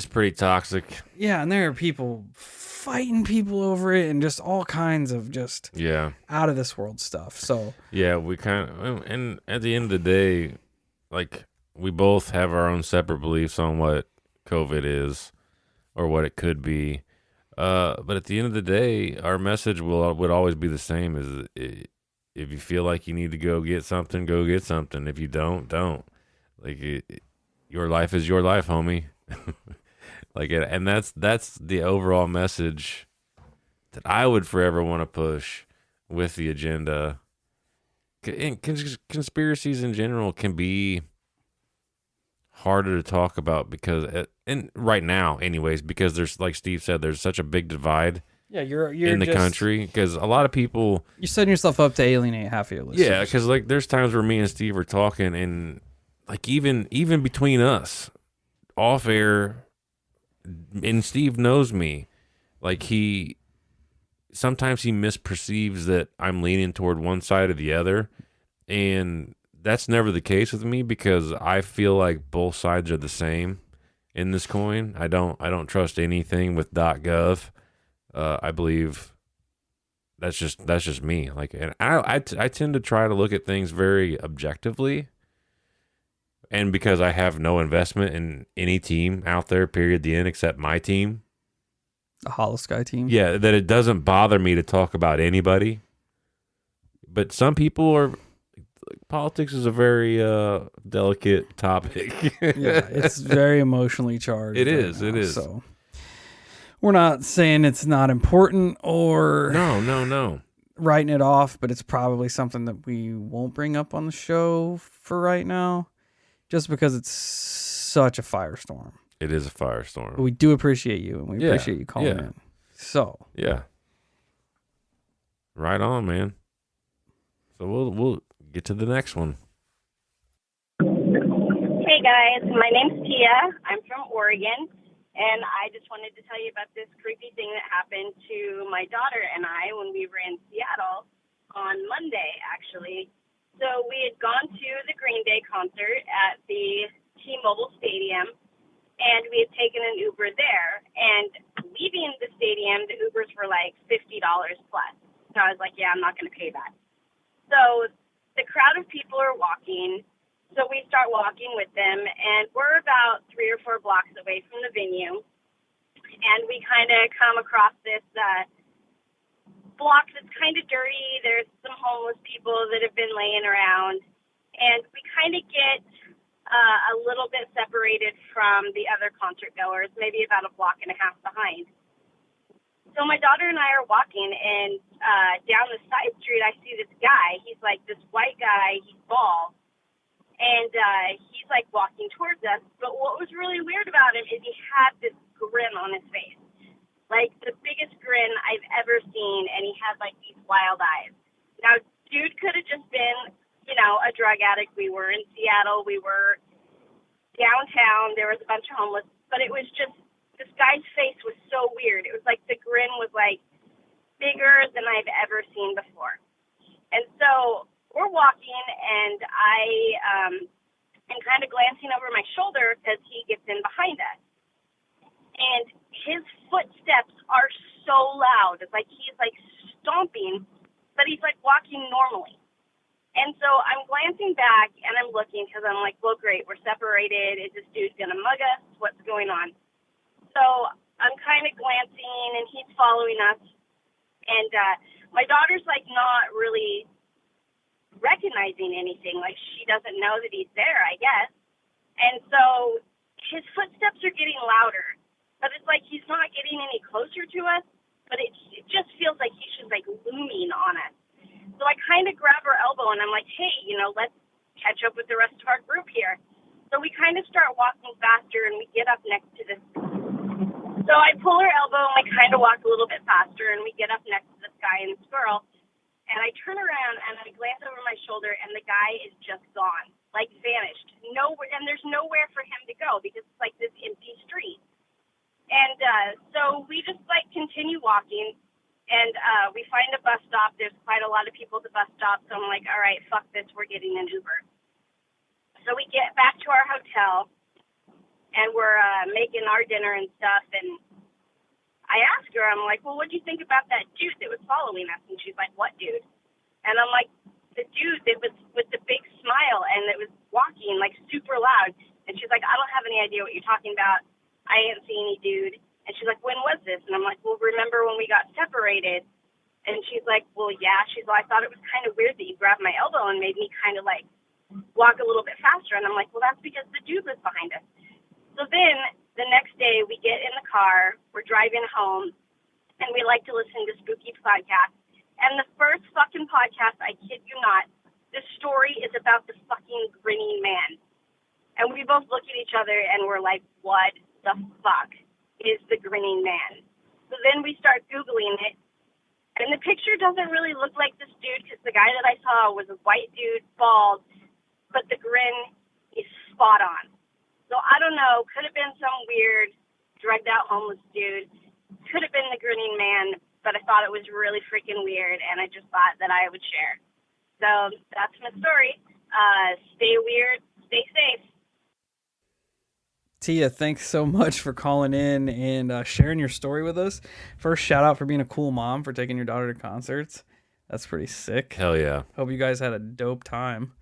pretty toxic. Yeah, and there are people fighting people over it and just all kinds of just out of this world stuff. So yeah, we and at the end of the day, like, we both have our own separate beliefs on what COVID is or what it could be. But at the end of the day, our message would always be the same: is if you feel like you need to go get something, go get something. If you don't. Like, your life is your life, homie. Like, and that's the overall message that I would forever want to push with the agenda. And conspiracies in general can be harder to talk about because, and right now, anyways, because there's, like Steve said, there's such a big divide. Yeah, you're in the country, because a lot of people, you're setting yourself up to alienate half of your listeners. Yeah, because like there's times where me and Steve are talking, and like even between us, off air, and Steve knows me, like sometimes he misperceives that I'm leaning toward one side or the other, and that's never the case with me because I feel like both sides are the same in this coin. I don't trust anything with .gov. I believe that's just me. Like, and I tend to try to look at things very objectively. And because I have no investment in any team out there, period, the end, except my team. The Holosky team. Yeah, that it doesn't bother me to talk about anybody. But some people are, politics is a very delicate topic. Yeah, it's very emotionally charged. It is. So we're not saying it's not important or no writing it off, but it's probably something that we won't bring up on the show for right now. Just because it's such a firestorm. It is a firestorm. But we do appreciate you, and we appreciate you calling in. So. Yeah. Right on, man. So we'll get to the next one. Hey guys. My name's Tia. I'm from Oregon, and I just wanted to tell you about this creepy thing that happened to my daughter and I when we were in Seattle on Monday, actually. So we had gone to the Green Day concert at the T-Mobile Stadium, and we had taken an Uber there. And leaving the stadium, the Ubers were like $50 plus. So I was like, yeah, I'm not going to pay that. So the crowd of people are walking. So we start walking with them, and we're about 3 or 4 blocks away from the venue. And we kind of come across this block that's kind of dirty. There's some homeless people that have been laying around. And we kind of get a little bit separated from the other concert goers, maybe about a block and a half behind. So my daughter and I are walking, and down the side street, I see this guy. He's like this white guy. He's bald. And he's, like, walking towards us. But what was really weird about him is he had this grin on his face. Like, the biggest grin I've ever seen, and he had, like, these wild eyes. Now, dude could have just been, you know, a drug addict. We were in Seattle. We were downtown. There was a bunch of homeless. But it was just, this guy's face was so weird. It was like the grin was, like, bigger than I've ever seen before. And so we're walking, and I am kind of glancing over my shoulder because he gets in behind us. And his footsteps are so loud. It's like he's, like, stomping, but he's, like, walking normally. And so I'm glancing back, and I'm looking because I'm like, well, great, we're separated. Is this dude going to mug us? What's going on? So I'm kind of glancing, and he's following us. And my daughter's, like, not really recognizing anything. Like, she doesn't know that he's there, I guess. And so his footsteps are getting louder, but it's like he's not getting any closer to us, but it just feels like he's just, like, looming on us. So I kind of grab her elbow, and I'm like, hey, you know, let's catch up with the rest of our group here. So we kind of start walking faster, and we get up next to this. So I pull her elbow, and we kind of walk a little bit faster, and we get up next to this guy and this girl. And I turn around, and I glance over my shoulder, and the guy is just gone, like vanished. Nowhere, and there's nowhere for him to go because it's like this empty street. And so we just, like, continue walking, and we find a bus stop. There's quite a lot of people at the bus stop, so I'm like, all right, fuck this, we're getting an Uber. So we get back to our hotel, and we're making our dinner and stuff, and I asked her, I'm like, well, what do you think about that dude that was following us? And she's like, what dude? And I'm like, the dude that was with the big smile and that was walking, like, super loud. And she's like, I don't have any idea what you're talking about. I ain't seen any dude. And she's like, when was this? And I'm like, well, remember when we got separated? And she's like, well, yeah. She's like, I thought it was kind of weird that you grabbed my elbow and made me kind of, like, walk a little bit faster. And I'm like, well, that's because the dude was behind us. So then the next day we get in the car, we're driving home, and we like to listen to spooky podcasts. And the first fucking podcast, I kid you not, the story is about the fucking grinning man. And we both look at each other and we're like, what the fuck is the grinning man? So then we start Googling it, and the picture doesn't really look like this dude because the guy that I saw was a white dude, bald, but the grin is spot on. So I don't know, could have been some weird, drugged-out homeless dude. Could have been the grinning man, but I thought it was really freaking weird, and I just thought that I would share. So that's my story. Stay weird, stay safe. Tia, thanks so much for calling in and sharing your story with us. First, shout out for being a cool mom for taking your daughter to concerts. That's pretty sick. Hell yeah. Hope you guys had a dope time.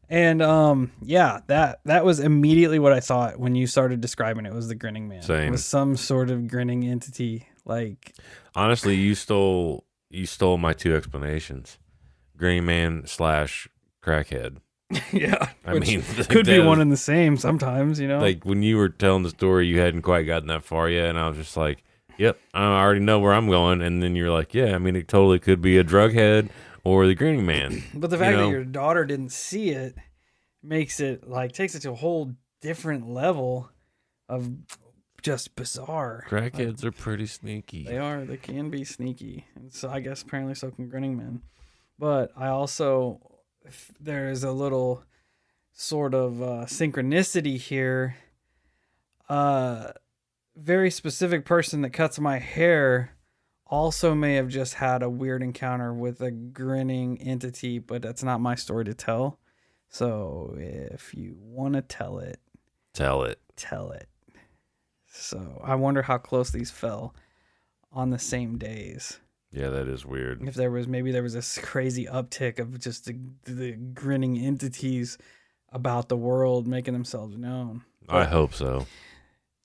And yeah, that was immediately what I thought when you started describing it. Was the grinning man. Same. It was some sort of grinning entity. Like, honestly, you stole my 2 explanations. Grinning man / crackhead. Yeah, I mean, could be one and the same sometimes, you know. Like when you were telling the story, you hadn't quite gotten that far yet, and I was just like, "Yep, I already know where I'm going." And then you're like, "Yeah, I mean, it totally could be a drug head or the grinning man." But the fact that your daughter didn't see it makes it like takes it to a whole different level of just bizarre. Crackheads are pretty sneaky. They are. They can be sneaky, and so I guess apparently so can grinning men. But I also, there is a little sort of synchronicity here. Very specific person that cuts my hair also may have just had a weird encounter with a grinning entity, but that's not my story to tell. So if you want to tell it. Tell it. So I wonder how close these fell on the same days. Yeah, that is weird. If there was this crazy uptick of just the grinning entities about the world making themselves known. But I hope so.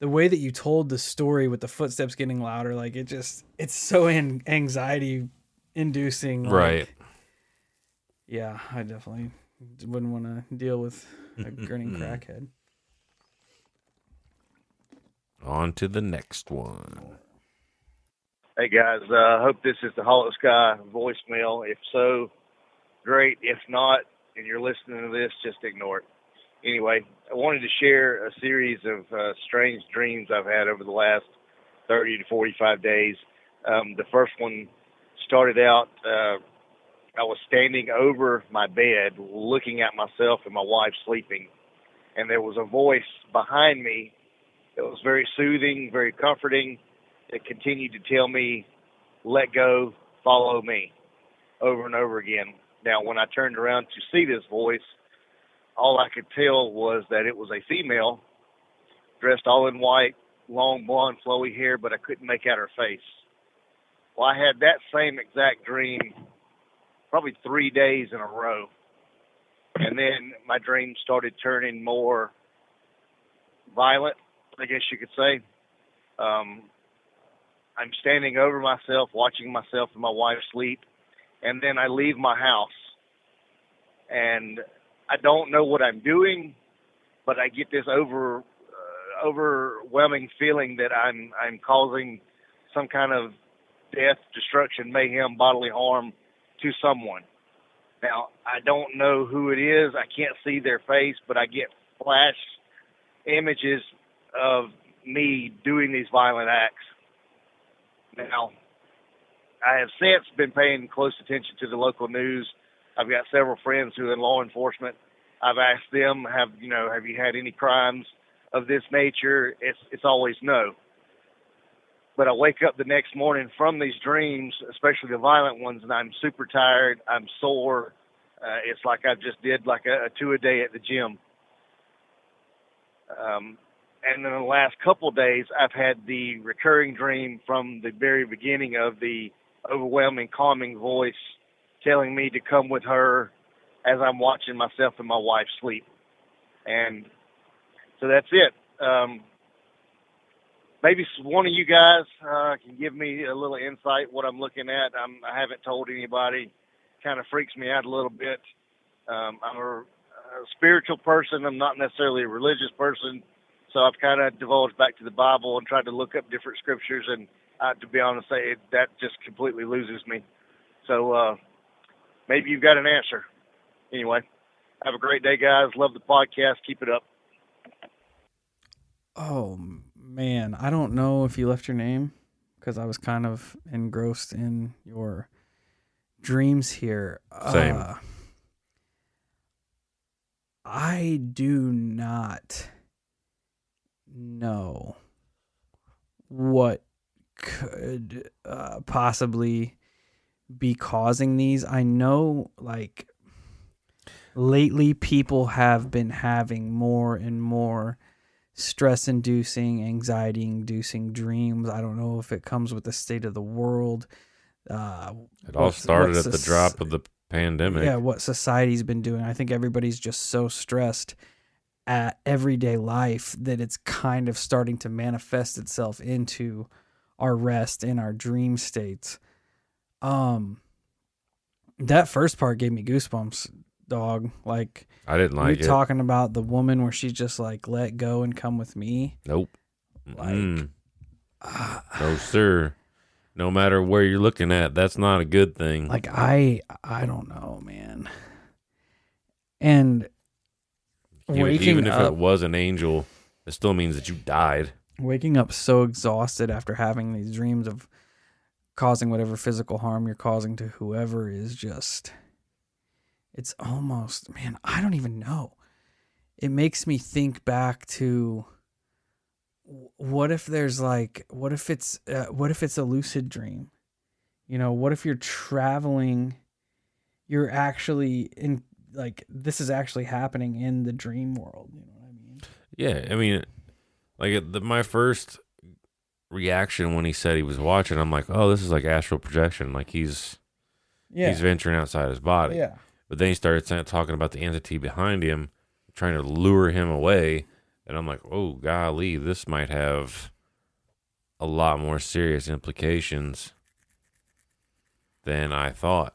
the way that you told the story with the footsteps getting louder, like it's so anxiety inducing. Like, right. Yeah, I definitely wouldn't want to deal with a grinning crackhead. On to the next one. Hey guys, hope this is the Holosky voicemail. If so, great. If not, and you're listening to this, just ignore it. Anyway, I wanted to share a series of strange dreams I've had over the last 30 to 45 days. The first one started out, I was standing over my bed looking at myself and my wife sleeping, and there was a voice behind me that was very soothing, very comforting. It continued to tell me, let go, follow me, over and over again. Now, when I turned around to see this voice, all I could tell was that it was a female, dressed all in white, long blonde, flowy hair, but I couldn't make out her face. Well, I had that same exact dream probably 3 days in a row. And then my dream started turning more violent, I guess you could say. I'm standing over myself, watching myself and my wife sleep, and then I leave my house. And I don't know what I'm doing, but I get this overwhelming feeling that I'm causing some kind of death, destruction, mayhem, bodily harm to someone. Now, I don't know who it is. I can't see their face, but I get flash images of me doing these violent acts. Now, I have since been paying close attention to the local news. I've got several friends who are in law enforcement. I've asked them, have you had any crimes of this nature? It's always no. But I wake up the next morning from these dreams, especially the violent ones, and I'm super tired. I'm sore. It's like I just did like a 2-a-day at the gym. And in the last couple of days, I've had the recurring dream from the very beginning of the overwhelming, calming voice telling me to come with her as I'm watching myself and my wife sleep. And so that's it. Maybe one of you guys can give me a little insight what I'm looking at. I haven't told anybody. Kind of freaks me out a little bit. I'm a spiritual person. I'm not necessarily a religious person. So I've kind of divulged back to the Bible and tried to look up different scriptures. And to be honest, that just completely loses me. So maybe you've got an answer. Anyway, have a great day, guys. Love the podcast. Keep it up. Oh, man. I don't know if you left your name because I was kind of engrossed in your dreams here. Same. I do not know what could possibly be causing these. I know, like, lately people have been having more and more stress-inducing, anxiety-inducing dreams. I don't know if it comes with the state of the world. It all started at the drop of the pandemic. Yeah, what society's been doing. I think everybody's just so stressed at everyday life that it's kind of starting to manifest itself into our rest and our dream states. That first part gave me goosebumps, dog. Like, I didn't like it. You're talking about the woman where she's just like, let go and come with me. Nope. Like, no, sir. No matter where you're looking at, that's not a good thing. Like, I don't know, man. And even if it was an angel, it still means that you died. Waking up so exhausted after having these dreams of causing whatever physical harm you're causing to whoever is just, it's almost, man, I don't even know. it makes me think back to what if there's like, what if it's a lucid dream? You know, what if you're traveling, you're actually in, like, this is actually happening in the dream world. You know what I mean? Yeah, I mean, like my first reaction when he said he was watching, I'm like, oh, this is like astral projection. Like he's venturing outside his body. Yeah. But then he started talking about the entity behind him, trying to lure him away. And I'm like, oh, golly, this might have a lot more serious implications than I thought.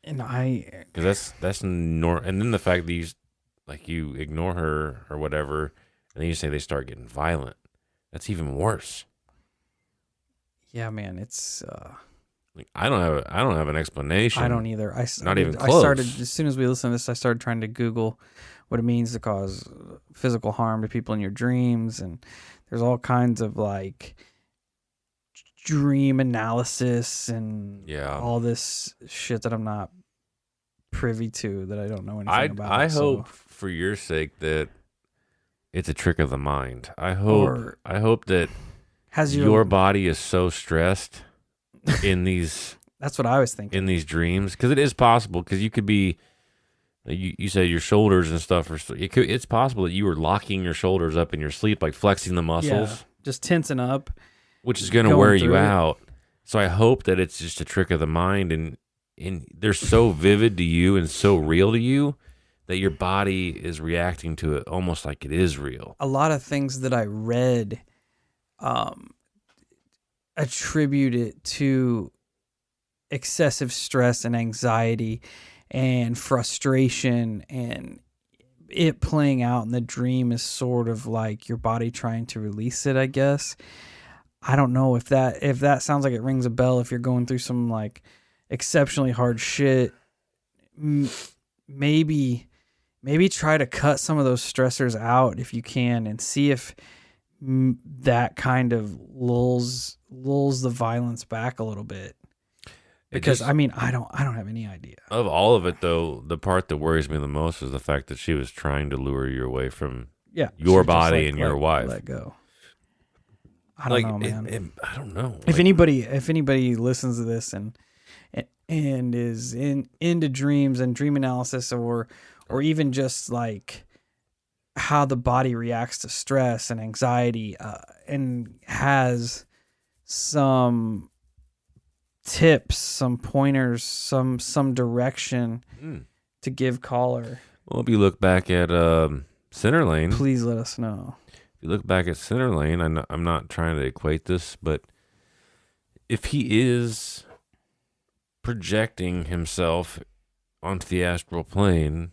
And because and then the fact that you ignore her or whatever, and then you say they start getting violent. That's even worse. Yeah, man, it's like, I don't have an explanation. I don't either. Not even close. I started, as soon as we listened to this, I started trying to Google what it means to cause physical harm to people in your dreams, and there's all kinds of like dream analysis and all this shit that I'm not privy to, that I don't know anything about. I hope for your sake that it's a trick of the mind. I hope that your body is so stressed in these. That's what I was thinking. In these dreams, because it is possible. Because you could be, you say your shoulders and stuff. It's possible that you were locking your shoulders up in your sleep, like flexing the muscles, just tensing up, which is going to wear you out. So I hope that it's just a trick of the mind, and they're so vivid to you and so real to you that your body is reacting to it almost like it is real. A lot of things that I read attribute it to excessive stress and anxiety and frustration, and it playing out in the dream is sort of like your body trying to release it, I guess. I don't know if that sounds like it rings a bell. If you're going through some like exceptionally hard shit, maybe try to cut some of those stressors out if you can, and see if that kind of lulls the violence back a little bit. Because I mean, I don't have any idea. Of all of it, though, the part that worries me the most is the fact that she was trying to lure you away from your body and your wife. Let go. I don't know, man. I don't know. If anybody listens to this and is into dreams and dream analysis, or even just like how the body reacts to stress and anxiety, and has some tips, some pointers, some direction to give, caller. Well, if you look back at Center Lane, please let us know. If you look back at Center Lane, I'm not trying to equate this, but if he is projecting himself onto the astral plane,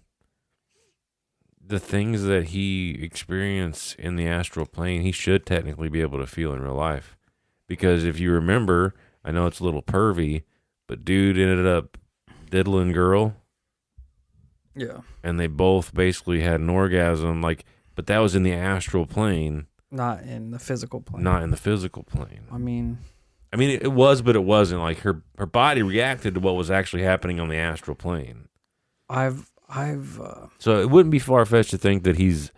the things that he experienced in the astral plane, he should technically be able to feel in real life. Because if you remember, I know it's a little pervy, but dude ended up diddling girl. Yeah. And they both basically had an orgasm, but that was in the astral plane. Not in the physical plane. Not in the physical plane. I mean, it was, but it wasn't. Like her body reacted to what was actually happening on the astral plane. So it wouldn't be far-fetched to think that he's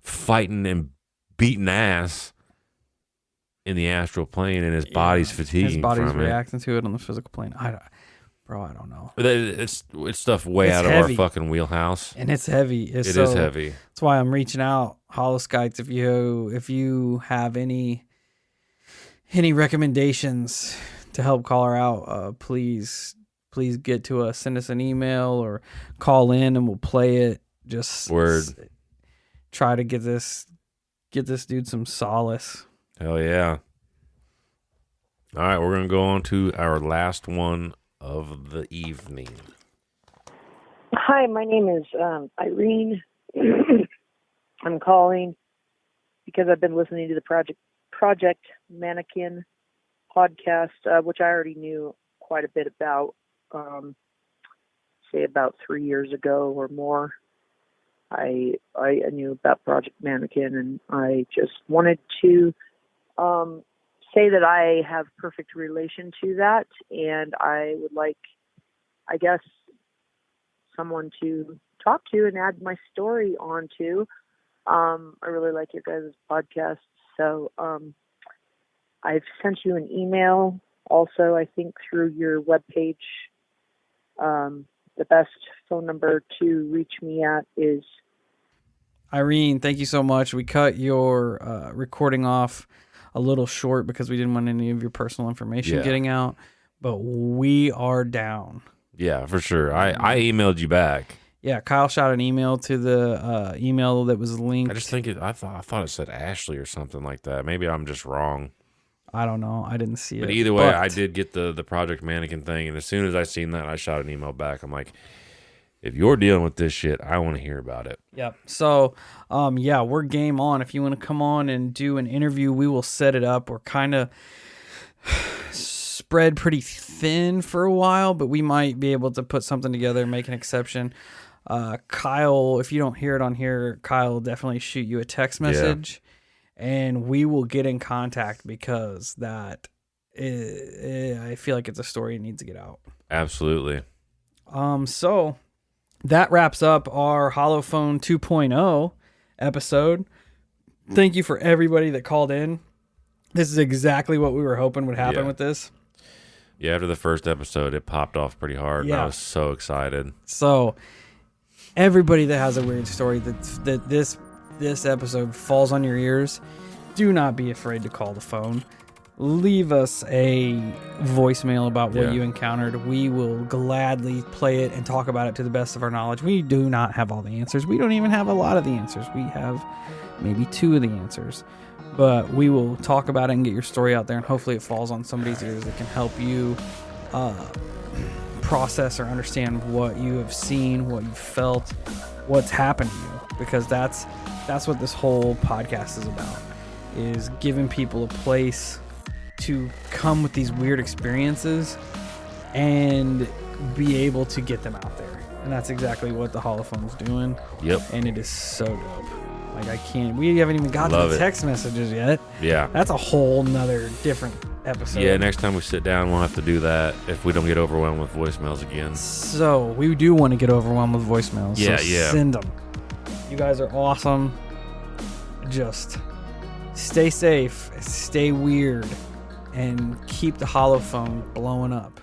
fighting and beating ass in the astral plane, and his body's fatiguing. His body's reacting to it on the physical plane. I don't know. It's stuff way out of our fucking wheelhouse, and it's heavy. It is heavy. That's why I'm reaching out, Holoskytes. If you have any recommendations to help caller out, please get to us. Send us an email or call in, and we'll play it. Just try to get this dude some solace. Hell yeah. All right, we're going to go on to our last one of the evening. Hi, my name is Irene. I'm calling because I've been listening to the Project Mannequin podcast, which I already knew quite a bit about, say about 3 years ago or more. I knew about Project Mannequin, and I just wanted to say that I have perfect relation to that, and I would like, I guess, someone to talk to and add my story onto. I really like your guys' podcast. So I've sent you an email also, I think, through your webpage. The best phone number to reach me at is... Irene, thank you so much. We cut your recording off a little short because we didn't want any of your personal information getting out, but we are down. Yeah, for sure. I emailed you back. Yeah, Kyle shot an email to the email that was linked. I just think I thought it said Ashley or something like that. Maybe I'm just wrong. I don't know. I didn't see it. But either way, I did get the Project Mannequin thing, and as soon as I seen that, I shot an email back. I'm like, if you're dealing with this shit, I want to hear about it. Yep. So, we're game on. If you want to come on and do an interview, we will set it up. We're kind of spread pretty thin for a while, but we might be able to put something together, make an exception. Kyle, if you don't hear it on here, Kyle will definitely shoot you a text message, and we will get in contact because I feel like it's a story that needs to get out. Absolutely. So that wraps up our Holophone 2.0 episode. Thank you for everybody that called in. This is exactly what we were hoping would happen with this. Yeah, after the first episode, it popped off pretty hard, and I was so excited. So everybody that has a weird story that this episode falls on your ears, do not be afraid to call the phone. Leave us a voicemail about what you encountered. We will gladly play it and talk about it to the best of our knowledge. We do not have all the answers. We don't even have a lot of the answers. We have maybe 2 of the answers. But we will talk about it and get your story out there, and hopefully it falls on somebody's ears that can help you process or understand what you have seen, what you felt, what's happened to you. Because that's what this whole podcast is about, is giving people a place to come with these weird experiences and be able to get them out there. And that's exactly what the Holophone's doing. Yep. And it is so dope. Like, we haven't even got to the text messages yet. Yeah. That's a whole nother different episode. Yeah, next time we sit down, we'll have to do that if we don't get overwhelmed with voicemails again. So, we do want to get overwhelmed with voicemails. Yeah, so send them. You guys are awesome. Just stay safe, stay weird, and keep the Holophone blowing up.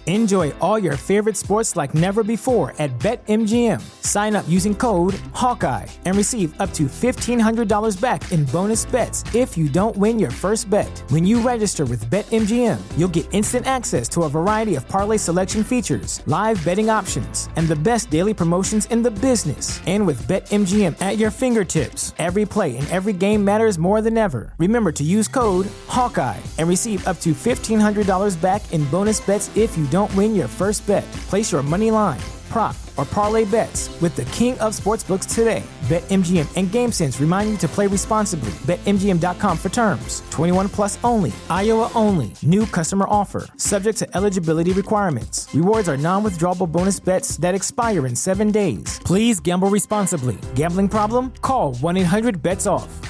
Enjoy all your favorite sports like never before at BetMGM. Sign up using code Hawkeye and receive up to $1,500 back in bonus bets if you don't win your first bet. When you register with BetMGM, you'll get instant access to a variety of parlay selection features, live betting options, and the best daily promotions in the business. And with BetMGM at your fingertips, every play and every game matters more than ever. Remember to use code Hawkeye and receive up to $1,500 back in bonus bets if you don't win your first bet. Place your money line, prop, or parlay bets with the king of sportsbooks today. BetMGM and GameSense remind you to play responsibly. BetMGM.com for terms. 21 plus only. Iowa only. New customer offer. Subject to eligibility requirements. Rewards are non-withdrawable bonus bets that expire in 7 days. Please gamble responsibly. Gambling problem? Call 1-800-BETS-OFF.